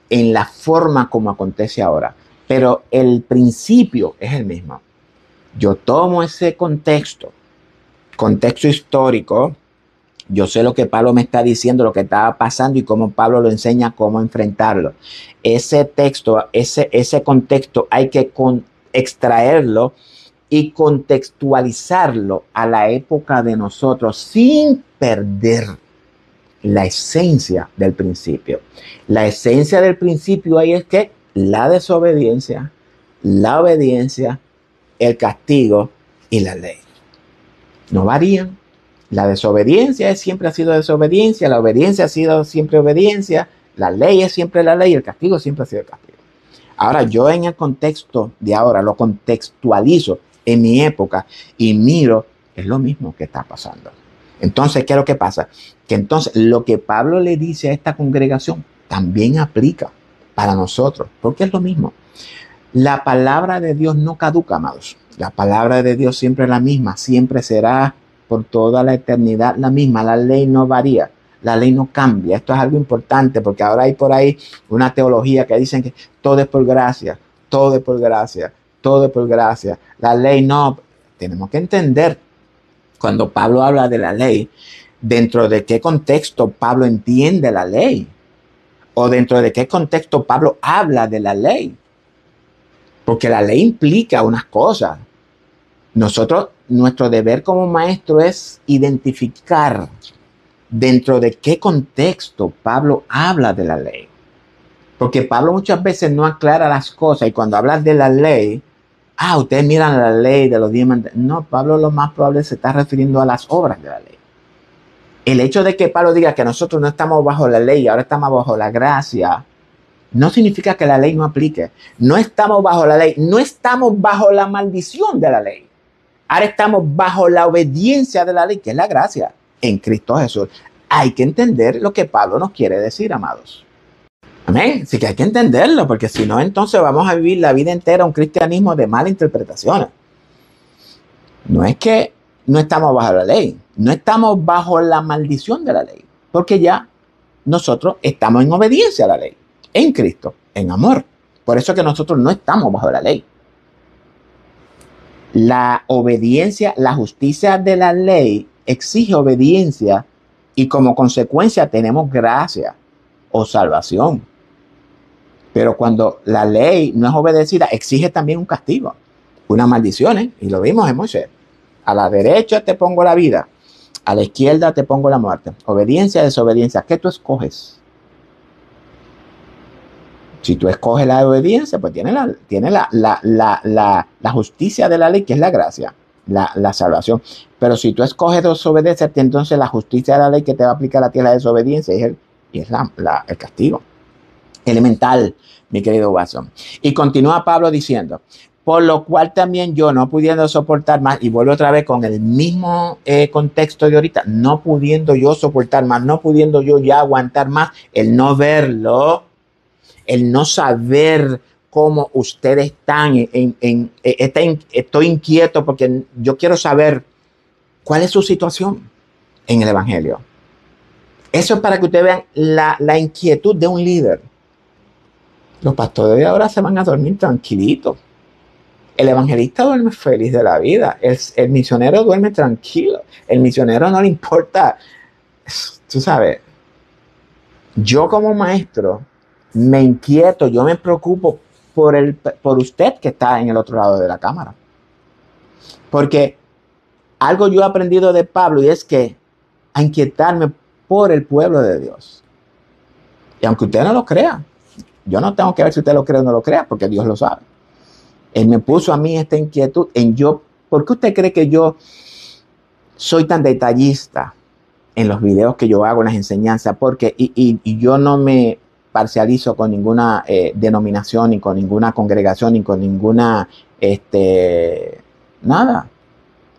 en la forma como acontece ahora, pero el principio es el mismo. Yo tomo ese contexto histórico. Yo sé lo que Pablo me está diciendo, lo que estaba pasando y cómo Pablo lo enseña, cómo enfrentarlo. Ese texto, ese contexto hay que extraerlo y contextualizarlo a la época de nosotros sin perder la esencia del principio. La esencia del principio ahí es que la desobediencia, la obediencia, el castigo y la ley no varían. La desobediencia siempre ha sido desobediencia, la obediencia ha sido siempre obediencia, la ley es siempre la ley, el castigo siempre ha sido el castigo. Ahora, yo en el contexto de ahora lo contextualizo en mi época y miro, es lo mismo que está pasando. Entonces, ¿qué es lo que pasa? Que entonces lo que Pablo le dice a esta congregación también aplica para nosotros, porque es lo mismo. La palabra de Dios no caduca, amados. La palabra de Dios siempre es la misma, siempre será por toda la eternidad la misma. La ley no varía, la ley no cambia. Esto es algo importante porque ahora hay por ahí una teología que dicen que todo es por gracia, todo es por gracia, todo es por gracia. La ley no. Tenemos que entender cuando Pablo habla de la ley, dentro de qué contexto Pablo entiende la ley o dentro de qué contexto Pablo habla de la ley. Porque la ley implica unas cosas. Nuestro deber como maestro es identificar dentro de qué contexto Pablo habla de la ley. Porque Pablo muchas veces no aclara las cosas y cuando habla de la ley, ustedes miran la ley de los 10 mandamientos. No, Pablo lo más probable se está refiriendo a las obras de la ley. El hecho de que Pablo diga que nosotros no estamos bajo la ley, ahora estamos bajo la gracia, no significa que la ley no aplique. No estamos bajo la ley, no estamos bajo la maldición de la ley. Ahora estamos bajo la obediencia de la ley, que es la gracia en Cristo Jesús. Hay que entender lo que Pablo nos quiere decir, amados. Amén. Así que hay que entenderlo, porque si no, entonces vamos a vivir la vida entera un cristianismo de malas interpretaciones. No es que no estamos bajo la ley, no estamos bajo la maldición de la ley, porque ya nosotros estamos en obediencia a la ley, en Cristo, en amor. Por eso es que nosotros no estamos bajo la ley. La obediencia, la justicia de la ley exige obediencia y como consecuencia tenemos gracia o salvación. Pero cuando la ley no es obedecida, exige también un castigo, una maldición, y lo vimos en Moisés. A la derecha te pongo la vida, a la izquierda te pongo la muerte. Obediencia, desobediencia, ¿qué tú escoges? Si tú escoges la obediencia, pues tiene la justicia de la ley, que es la gracia, la salvación. Pero si tú escoges desobedecerte, entonces la justicia de la ley que te va a aplicar a ti es la desobediencia y es el castigo. Elemental, mi querido Watson. Y continúa Pablo diciendo, por lo cual también yo, no pudiendo soportar más, y vuelvo otra vez con el mismo contexto de ahorita, no pudiendo yo soportar más, no pudiendo yo ya aguantar más, el no verlo, el no saber cómo ustedes están, estoy inquieto porque yo quiero saber cuál es su situación en el Evangelio. Eso es para que ustedes vean la inquietud de un líder. Los pastores de ahora se van a dormir tranquilitos. El evangelista duerme feliz de la vida. El misionero duerme tranquilo. El misionero no le importa. Tú sabes, yo como maestro me inquieto, yo me preocupo por usted que está en el otro lado de la cámara. Porque algo yo he aprendido de Pablo y es que a inquietarme por el pueblo de Dios. Y aunque usted no lo crea, yo no tengo que ver si usted lo cree o no lo crea, porque Dios lo sabe. Él me puso a mí esta inquietud en yo. ¿Por qué usted cree que yo soy tan detallista en los videos que yo hago, en las enseñanzas? Porque y yo no me parcializo con ninguna denominación, ni con ninguna congregación, ni con ninguna, nada.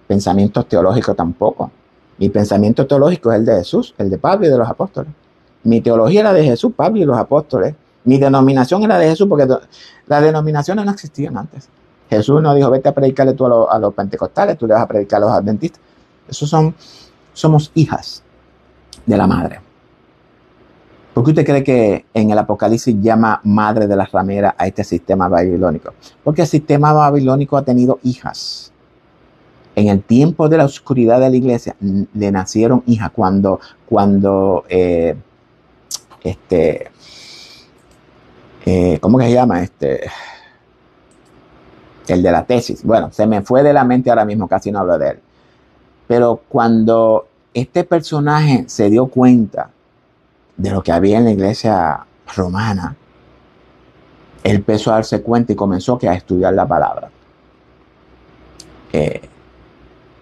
Pensamientos teológicos tampoco. Mi pensamiento teológico es el de Jesús, el de Pablo y de los apóstoles. Mi teología era de Jesús, Pablo y los apóstoles. Mi denominación era de Jesús porque las denominaciones no existían antes. Jesús no dijo, vete a predicarle tú a los pentecostales, tú le vas a predicar a los adventistas. Somos hijas de la madre. ¿Por qué usted cree que en el Apocalipsis llama madre de las rameras a este sistema babilónico? Porque el sistema babilónico ha tenido hijas. En el tiempo de la oscuridad de la iglesia le nacieron hijas cuando ¿cómo que se llama? El de la tesis. Bueno, se me fue de la mente ahora mismo, casi no hablo de él. Pero cuando este personaje se dio cuenta de lo que había en la iglesia romana, él empezó a darse cuenta y comenzó a estudiar la palabra.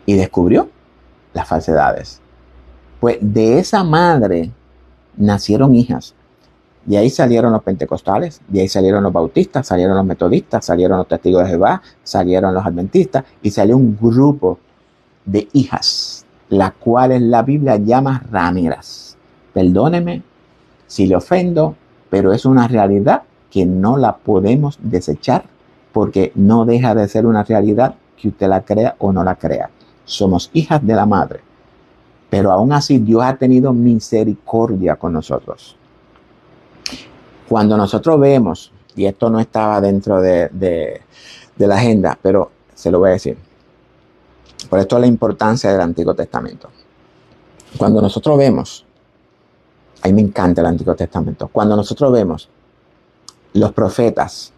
Y descubrió las falsedades. Pues de esa madre nacieron hijas. De ahí salieron los pentecostales, de ahí salieron los bautistas, salieron los metodistas, salieron los testigos de Jehová, salieron los adventistas y salió un grupo de hijas, las cuales la Biblia llama rameras. Perdóneme si le ofendo, pero es una realidad que no la podemos desechar porque no deja de ser una realidad que usted la crea o no la crea. Somos hijas de la madre, pero aún así Dios ha tenido misericordia con nosotros. Cuando nosotros vemos, y esto no estaba dentro de la agenda, pero se lo voy a decir. Por esto es la importancia del Antiguo Testamento. Cuando nosotros vemos, a mí me encanta el Antiguo Testamento, cuando nosotros vemos los profetas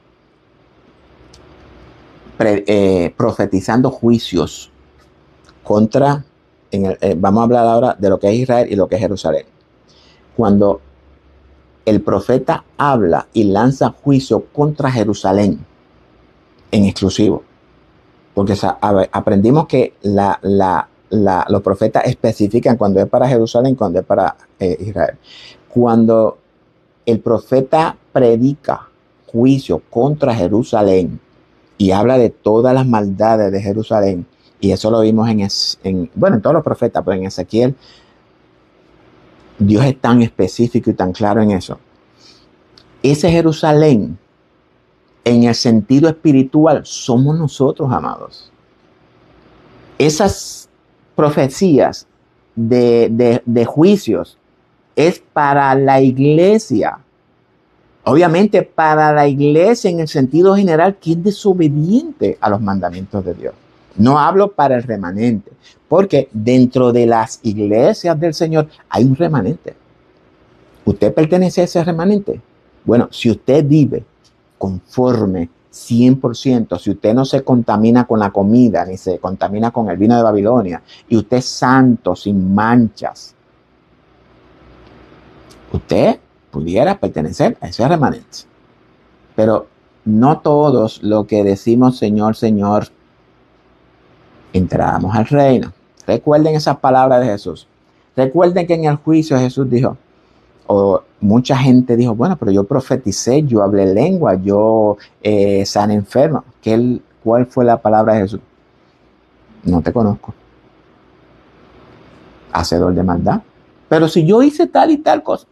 profetizando juicios contra, vamos a hablar ahora de lo que es Israel y lo que es Jerusalén. Cuando el profeta habla y lanza juicio contra Jerusalén en exclusivo, porque aprendimos que los profetas especifican cuando es para Jerusalén, cuando es para Israel. Cuando el profeta predica juicio contra Jerusalén y habla de todas las maldades de Jerusalén, y eso lo vimos en todos los profetas, pero en Ezequiel, Dios es tan específico y tan claro en eso. Ese Jerusalén, en el sentido espiritual, somos nosotros, amados. Esas profecías de juicios es para la iglesia. Obviamente para la iglesia en el sentido general que es desobediente a los mandamientos de Dios. No hablo para el remanente, porque dentro de las iglesias del Señor hay un remanente. ¿Usted pertenece a ese remanente? Bueno, si usted vive conforme 100%, si usted no se contamina con la comida, ni se contamina con el vino de Babilonia, y usted es santo, sin manchas, usted pudiera pertenecer a ese remanente. Pero no todos los que decimos Señor, Señor, entramos al reino. Recuerden esas palabras de Jesús. Recuerden que en el juicio Jesús dijo, O mucha gente dijo, bueno, pero yo profeticé, yo hablé lengua, yo sané enfermo. ¿Cuál fue la palabra de Jesús? No te conozco. Hacedor de maldad. Pero si yo hice tal y tal cosa,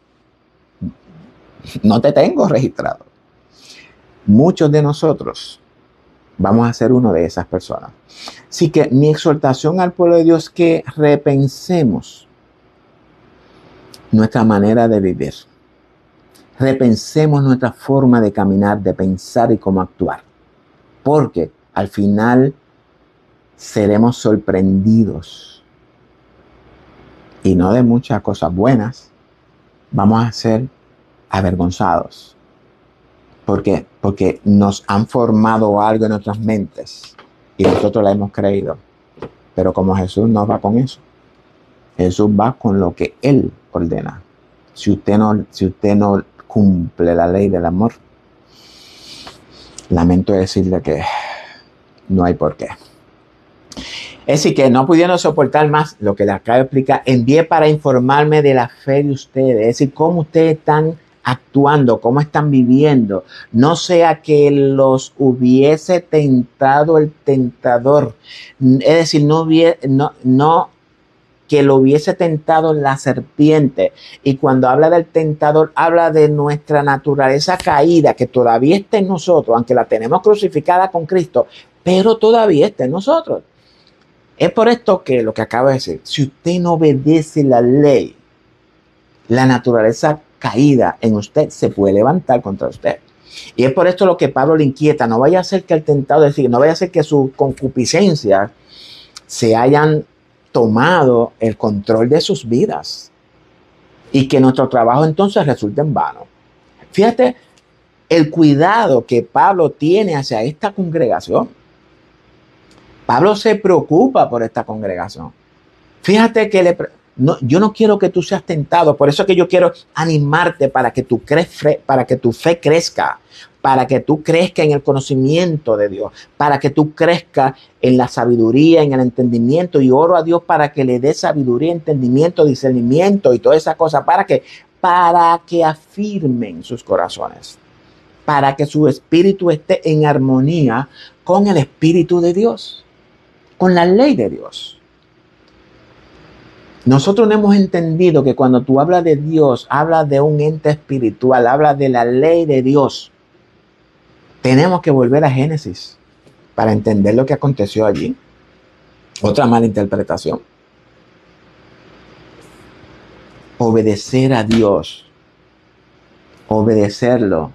no te tengo registrado. Muchos de nosotros vamos a ser uno de esas personas. Así que mi exhortación al pueblo de Dios es que repensemos nuestra manera de vivir. Repensemos nuestra forma de caminar, de pensar y cómo actuar. Porque al final seremos sorprendidos. Y no de muchas cosas buenas. Vamos a ser avergonzados. ¿Por qué? Porque nos han formado algo en nuestras mentes y nosotros la hemos creído. Pero como Jesús no va con eso. Jesús va con lo que Él ordena. Si usted no cumple la ley del amor, lamento decirle que no hay por qué. Es decir, que no pudiendo soportar más lo que le acabo de explicar, envié para informarme de la fe de ustedes. Es decir, cómo ustedes están actuando, cómo están viviendo. No sea que los hubiese tentado el tentador. Es decir, no que lo hubiese tentado la serpiente. Y cuando habla del tentador, habla de nuestra naturaleza caída, que todavía está en nosotros, aunque la tenemos crucificada con Cristo, pero todavía está en nosotros. Es por esto que lo que acabo de decir, si usted no obedece la ley, la naturaleza caída en usted se puede levantar contra usted. Y es por esto lo que Pablo le inquieta. No vaya a ser que el tentado, es decir, no vaya a ser que sus concupiscencias se hayan tomado el control de sus vidas y que nuestro trabajo entonces resulte en vano. Fíjate el cuidado que Pablo tiene hacia esta congregación. Pablo se preocupa por esta congregación. Fíjate que yo no quiero que tú seas tentado, por eso es que yo quiero animarte para que tu fe crezca, para que tú crezcas en el conocimiento de Dios, para que tú crezcas en la sabiduría, en el entendimiento, y oro a Dios para que le dé sabiduría, entendimiento, discernimiento y toda esa cosa, para que afirmen sus corazones, para que su espíritu esté en armonía con el Espíritu de Dios, con la ley de Dios. Nosotros no hemos entendido que cuando tú hablas de Dios, hablas de un ente espiritual, hablas de la ley de Dios. Tenemos que volver a Génesis para entender lo que aconteció allí. Otra mala interpretación. Obedecer a Dios, obedecerlo,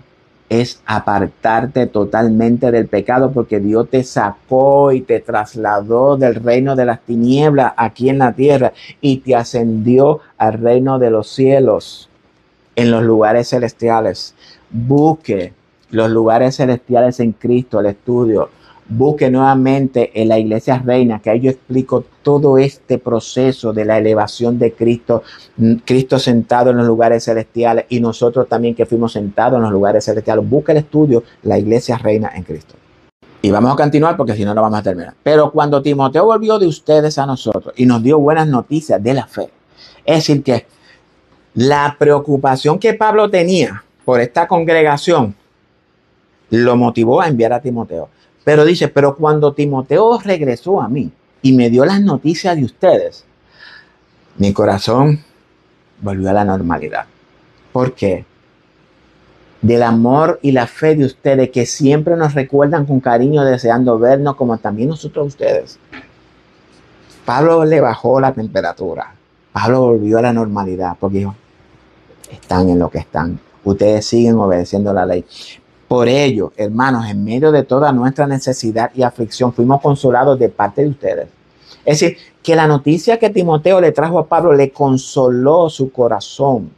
es apartarte totalmente del pecado, porque Dios te sacó y te trasladó del reino de las tinieblas aquí en la tierra y te ascendió al reino de los cielos, en los lugares celestiales. Busque los lugares celestiales en Cristo, el estudio. Busque nuevamente en la Iglesia Reina, que ahí yo explico todo este proceso de la elevación de Cristo, Cristo sentado en los lugares celestiales y nosotros también que fuimos sentados en los lugares celestiales. Busque el estudio, la Iglesia Reina en Cristo. Y vamos a continuar porque si no, no vamos a terminar. Pero cuando Timoteo volvió de ustedes a nosotros y nos dio buenas noticias de la fe, es decir, que la preocupación que Pablo tenía por esta congregación lo motivó a enviar a Timoteo. Pero dice, pero cuando Timoteo regresó a mí y me dio las noticias de ustedes, mi corazón volvió a la normalidad. ¿Por qué? Del amor y la fe de ustedes, que siempre nos recuerdan con cariño, deseando vernos, como también nosotros a ustedes. Pablo le bajó la temperatura. Pablo volvió a la normalidad porque dijo, están en lo que están. Ustedes siguen obedeciendo la ley. Por ello, hermanos, en medio de toda nuestra necesidad y aflicción, fuimos consolados de parte de ustedes. Es decir, que la noticia que Timoteo le trajo a Pablo le consoló su corazón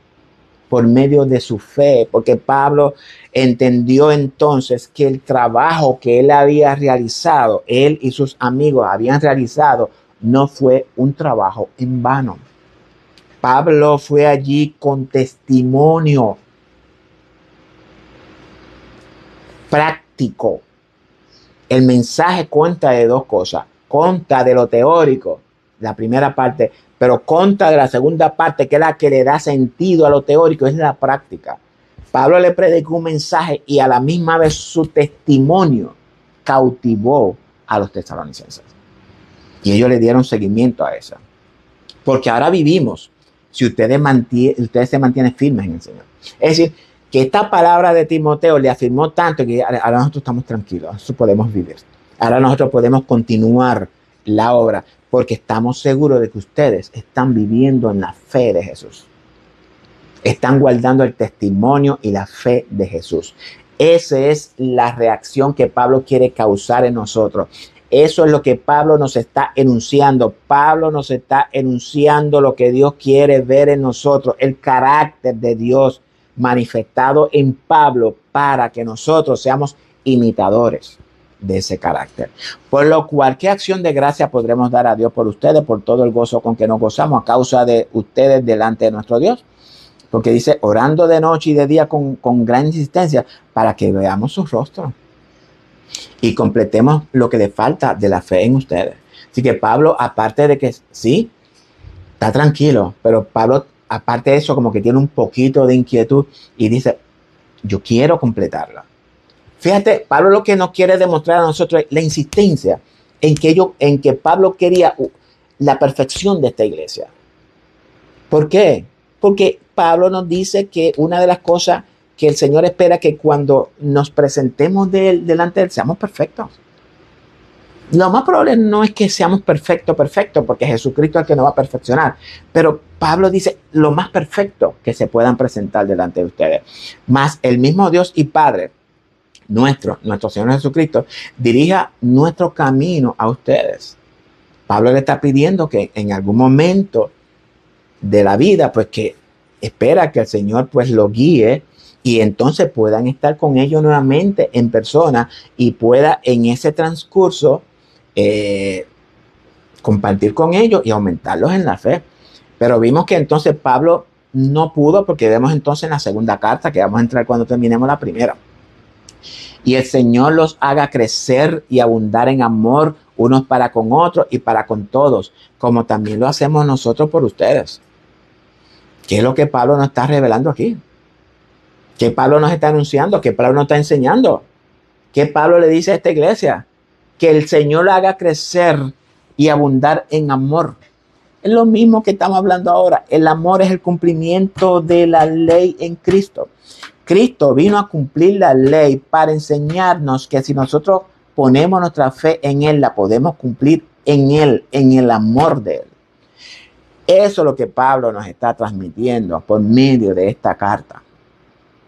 por medio de su fe, porque Pablo entendió entonces que el trabajo que él había realizado, él y sus amigos habían realizado, no fue un trabajo en vano. Pablo fue allí con testimonio práctico. El mensaje cuenta de dos cosas. Cuenta de lo teórico, la primera parte, Pero contra de la segunda parte, que es la que le da sentido a lo teórico, es la práctica. Pablo le predicó un mensaje y a la misma vez su testimonio cautivó a los tesalonicenses. Y ellos le dieron seguimiento a eso. Porque ahora vivimos, si ustedes se mantienen firmes en el Señor. Es decir, que esta palabra de Timoteo le afirmó tanto que ahora nosotros estamos tranquilos, nosotros podemos vivir. Ahora nosotros podemos continuar la obra porque estamos seguros de que ustedes están viviendo en la fe de Jesús. Están guardando el testimonio y la fe de Jesús. Esa es la reacción que Pablo quiere causar en nosotros. Eso es lo que Pablo nos está enunciando. Pablo nos está enunciando lo que Dios quiere ver en nosotros, el carácter de Dios manifestado en Pablo para que nosotros seamos imitadores de ese carácter. Por lo cual, ¿qué acción de gracia podremos dar a Dios por ustedes, por todo el gozo con que nos gozamos a causa de ustedes delante de nuestro Dios? Porque dice, orando de noche y de día con gran insistencia para que veamos su rostro y completemos lo que le falta de la fe en ustedes. Así que Pablo, aparte de que sí, está tranquilo, pero Pablo, aparte de eso, como que tiene un poquito de inquietud y dice, yo quiero completarla. Fíjate, Pablo lo que nos quiere demostrar a nosotros es la insistencia en que Pablo quería la perfección de esta iglesia. ¿Por qué? Porque Pablo nos dice que una de las cosas que el Señor espera que cuando nos presentemos delante de Él seamos perfectos. Lo más probable no es que seamos perfectos, porque Jesucristo es el que nos va a perfeccionar. Pero Pablo dice lo más perfecto que se puedan presentar delante de ustedes. Más el mismo Dios y Padre, nuestro Señor Jesucristo, dirija nuestro camino a ustedes. Pablo le está pidiendo que en algún momento de la vida, pues que espera que el Señor pues lo guíe y entonces puedan estar con ellos nuevamente en persona y pueda en ese transcurso compartir con ellos y aumentarlos en la fe. Pero vimos que entonces Pablo no pudo, porque vemos entonces en la segunda carta, que vamos a entrar cuando terminemos la primera. Y el Señor los haga crecer y abundar en amor unos para con otros y para con todos, como también lo hacemos nosotros por ustedes. ¿Qué es lo que Pablo nos está revelando aquí? ¿Qué Pablo nos está anunciando? ¿Qué Pablo nos está enseñando? ¿Qué Pablo le dice a esta iglesia? Que el Señor la haga crecer y abundar en amor. Es lo mismo que estamos hablando ahora. El amor es el cumplimiento de la ley en Cristo. Cristo vino a cumplir la ley para enseñarnos que si nosotros ponemos nuestra fe en Él, la podemos cumplir en Él, en el amor de Él. Eso es lo que Pablo nos está transmitiendo por medio de esta carta.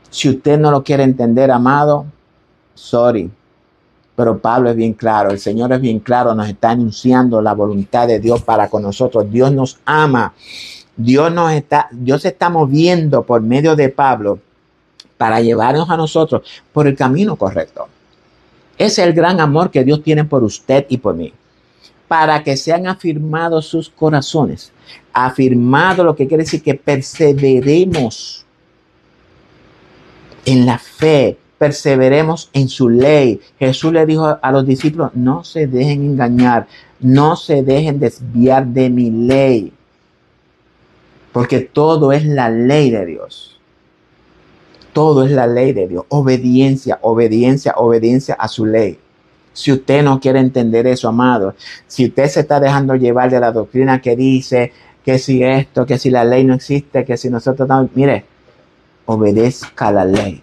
Si usted no lo quiere entender, amado, sorry. Pero Pablo es bien claro, el Señor es bien claro, nos está anunciando la voluntad de Dios para con nosotros. Dios nos ama. Dios se está moviendo por medio de Pablo para llevarnos a nosotros por el camino correcto. Ese es el gran amor que Dios tiene por usted y por mí. Para que sean afirmados sus corazones. Afirmado lo que quiere decir que perseveremos en la fe, perseveremos en su ley. Jesús le dijo a los discípulos, no se dejen engañar, no se dejen desviar de mi ley, porque todo es la ley de Dios. Todo es la ley de Dios. Obediencia, obediencia, obediencia a su ley. Si usted no quiere entender eso, amado, si usted se está dejando llevar de la doctrina que dice que si esto, que si la ley no existe, que si nosotros no, mire, obedezca la ley.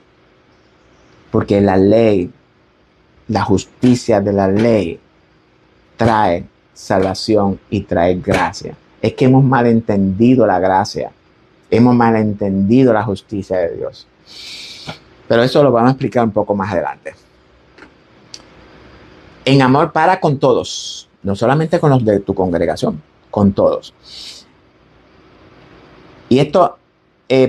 Porque la ley, la justicia de la ley trae salvación y trae gracia. Es que hemos malentendido la gracia. Hemos malentendido la justicia de Dios. Pero eso lo vamos a explicar un poco más adelante. En amor para con todos. No solamente con los de tu congregación, con todos. Y esto,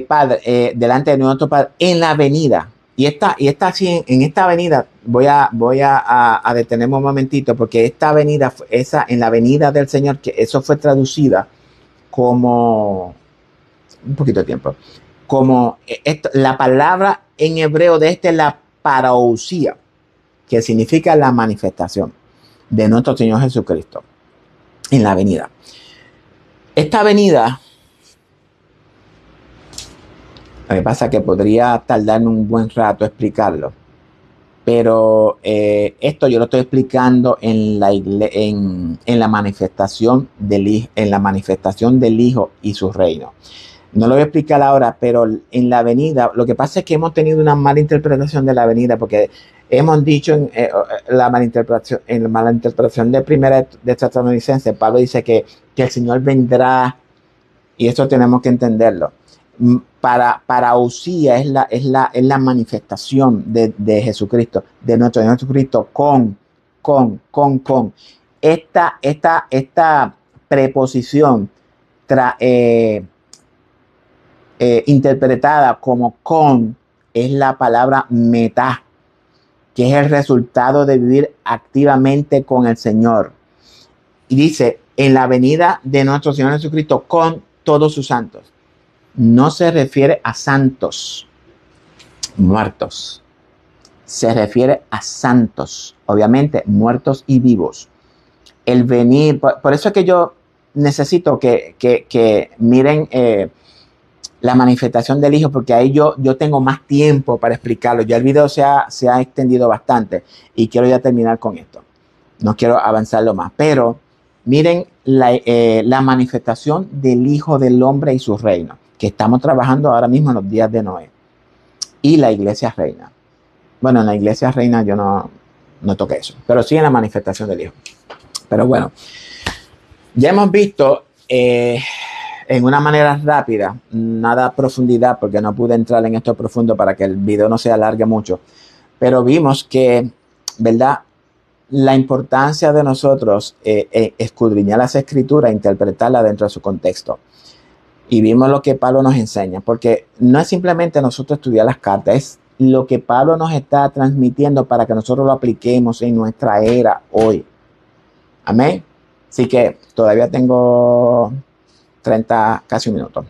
Padre, delante de nuestro Padre, en la venida. Y esta así, en esta avenida, voy a detenerme un momentito, porque esta avenida, en la venida del Señor, que eso fue traducida como, un poquito de tiempo, como la palabra en hebreo de es la parousia, que significa la manifestación de nuestro Señor Jesucristo en la venida. Esta venida, lo que pasa es que podría tardarme un buen rato explicarlo, pero esto yo lo estoy explicando en la manifestación en la manifestación del Hijo y su reino. No lo voy a explicar ahora, pero en la venida, lo que pasa es que hemos tenido una mala interpretación de la venida, porque hemos dicho la mala interpretación de primera de Tesalonicenses, Pablo dice que el Señor vendrá, y eso tenemos que entenderlo. Para Usía es la manifestación de Jesucristo, de nuestro Señor Jesucristo con. Esta preposición interpretada como con es la palabra metá, que es el resultado de vivir activamente con el Señor. Y dice, en la venida de nuestro Señor Jesucristo con todos sus santos. No se refiere a santos muertos. Se refiere a santos, obviamente muertos y vivos. El venir, por eso es que yo necesito que miren la manifestación del Hijo, porque ahí yo tengo más tiempo para explicarlo. Ya el video se ha extendido bastante y quiero ya terminar con esto. No quiero avanzarlo más, pero miren la manifestación del Hijo del Hombre y su reino, que estamos trabajando ahora mismo en los días de Noé. Y la iglesia reina. Bueno, en la iglesia reina yo no toqué eso, pero sí en la manifestación del Hijo. Pero bueno, ya hemos visto en una manera rápida, nada a profundidad, porque no pude entrar en esto profundo para que el video no se alargue mucho, pero vimos que, ¿verdad?, la importancia de nosotros escudriñar las escrituras e interpretarlas dentro de su contexto. Y vimos lo que Pablo nos enseña, porque no es simplemente nosotros estudiar las cartas, es lo que Pablo nos está transmitiendo para que nosotros lo apliquemos en nuestra era hoy. Amén. Así que todavía tengo 30, casi un minuto.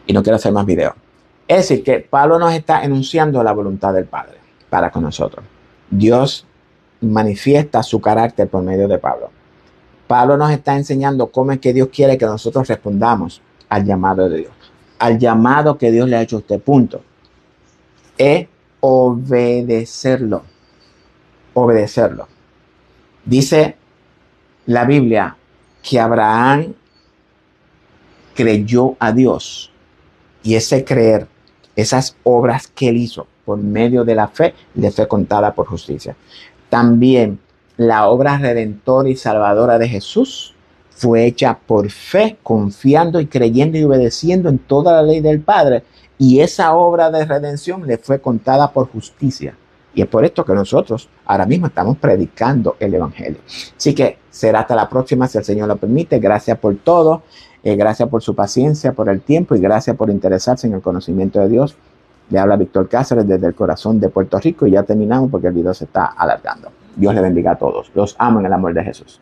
Y no quiero hacer más videos. Es decir, que Pablo nos está enunciando la voluntad del Padre para con nosotros. Dios manifiesta su carácter por medio de Pablo. Pablo nos está enseñando cómo es que Dios quiere que nosotros respondamos al llamado de Dios. Al llamado que Dios le ha hecho a usted, punto. Es obedecerlo. Obedecerlo. Dice la Biblia que Abraham creyó a Dios, y ese creer, esas obras que él hizo por medio de la fe, le fue contada por justicia. También la obra redentora y salvadora de Jesús fue hecha por fe, confiando y creyendo y obedeciendo en toda la ley del Padre, y esa obra de redención le fue contada por justicia. Y es por esto que nosotros ahora mismo estamos predicando el Evangelio. Así que será hasta la próxima, si el Señor lo permite. Gracias por todo. Gracias por su paciencia, por el tiempo, y gracias por interesarse en el conocimiento de Dios. Le habla Víctor Cáceres desde el corazón de Puerto Rico, y ya terminamos porque el video se está alargando. Dios le bendiga a todos. Los amo en el amor de Jesús.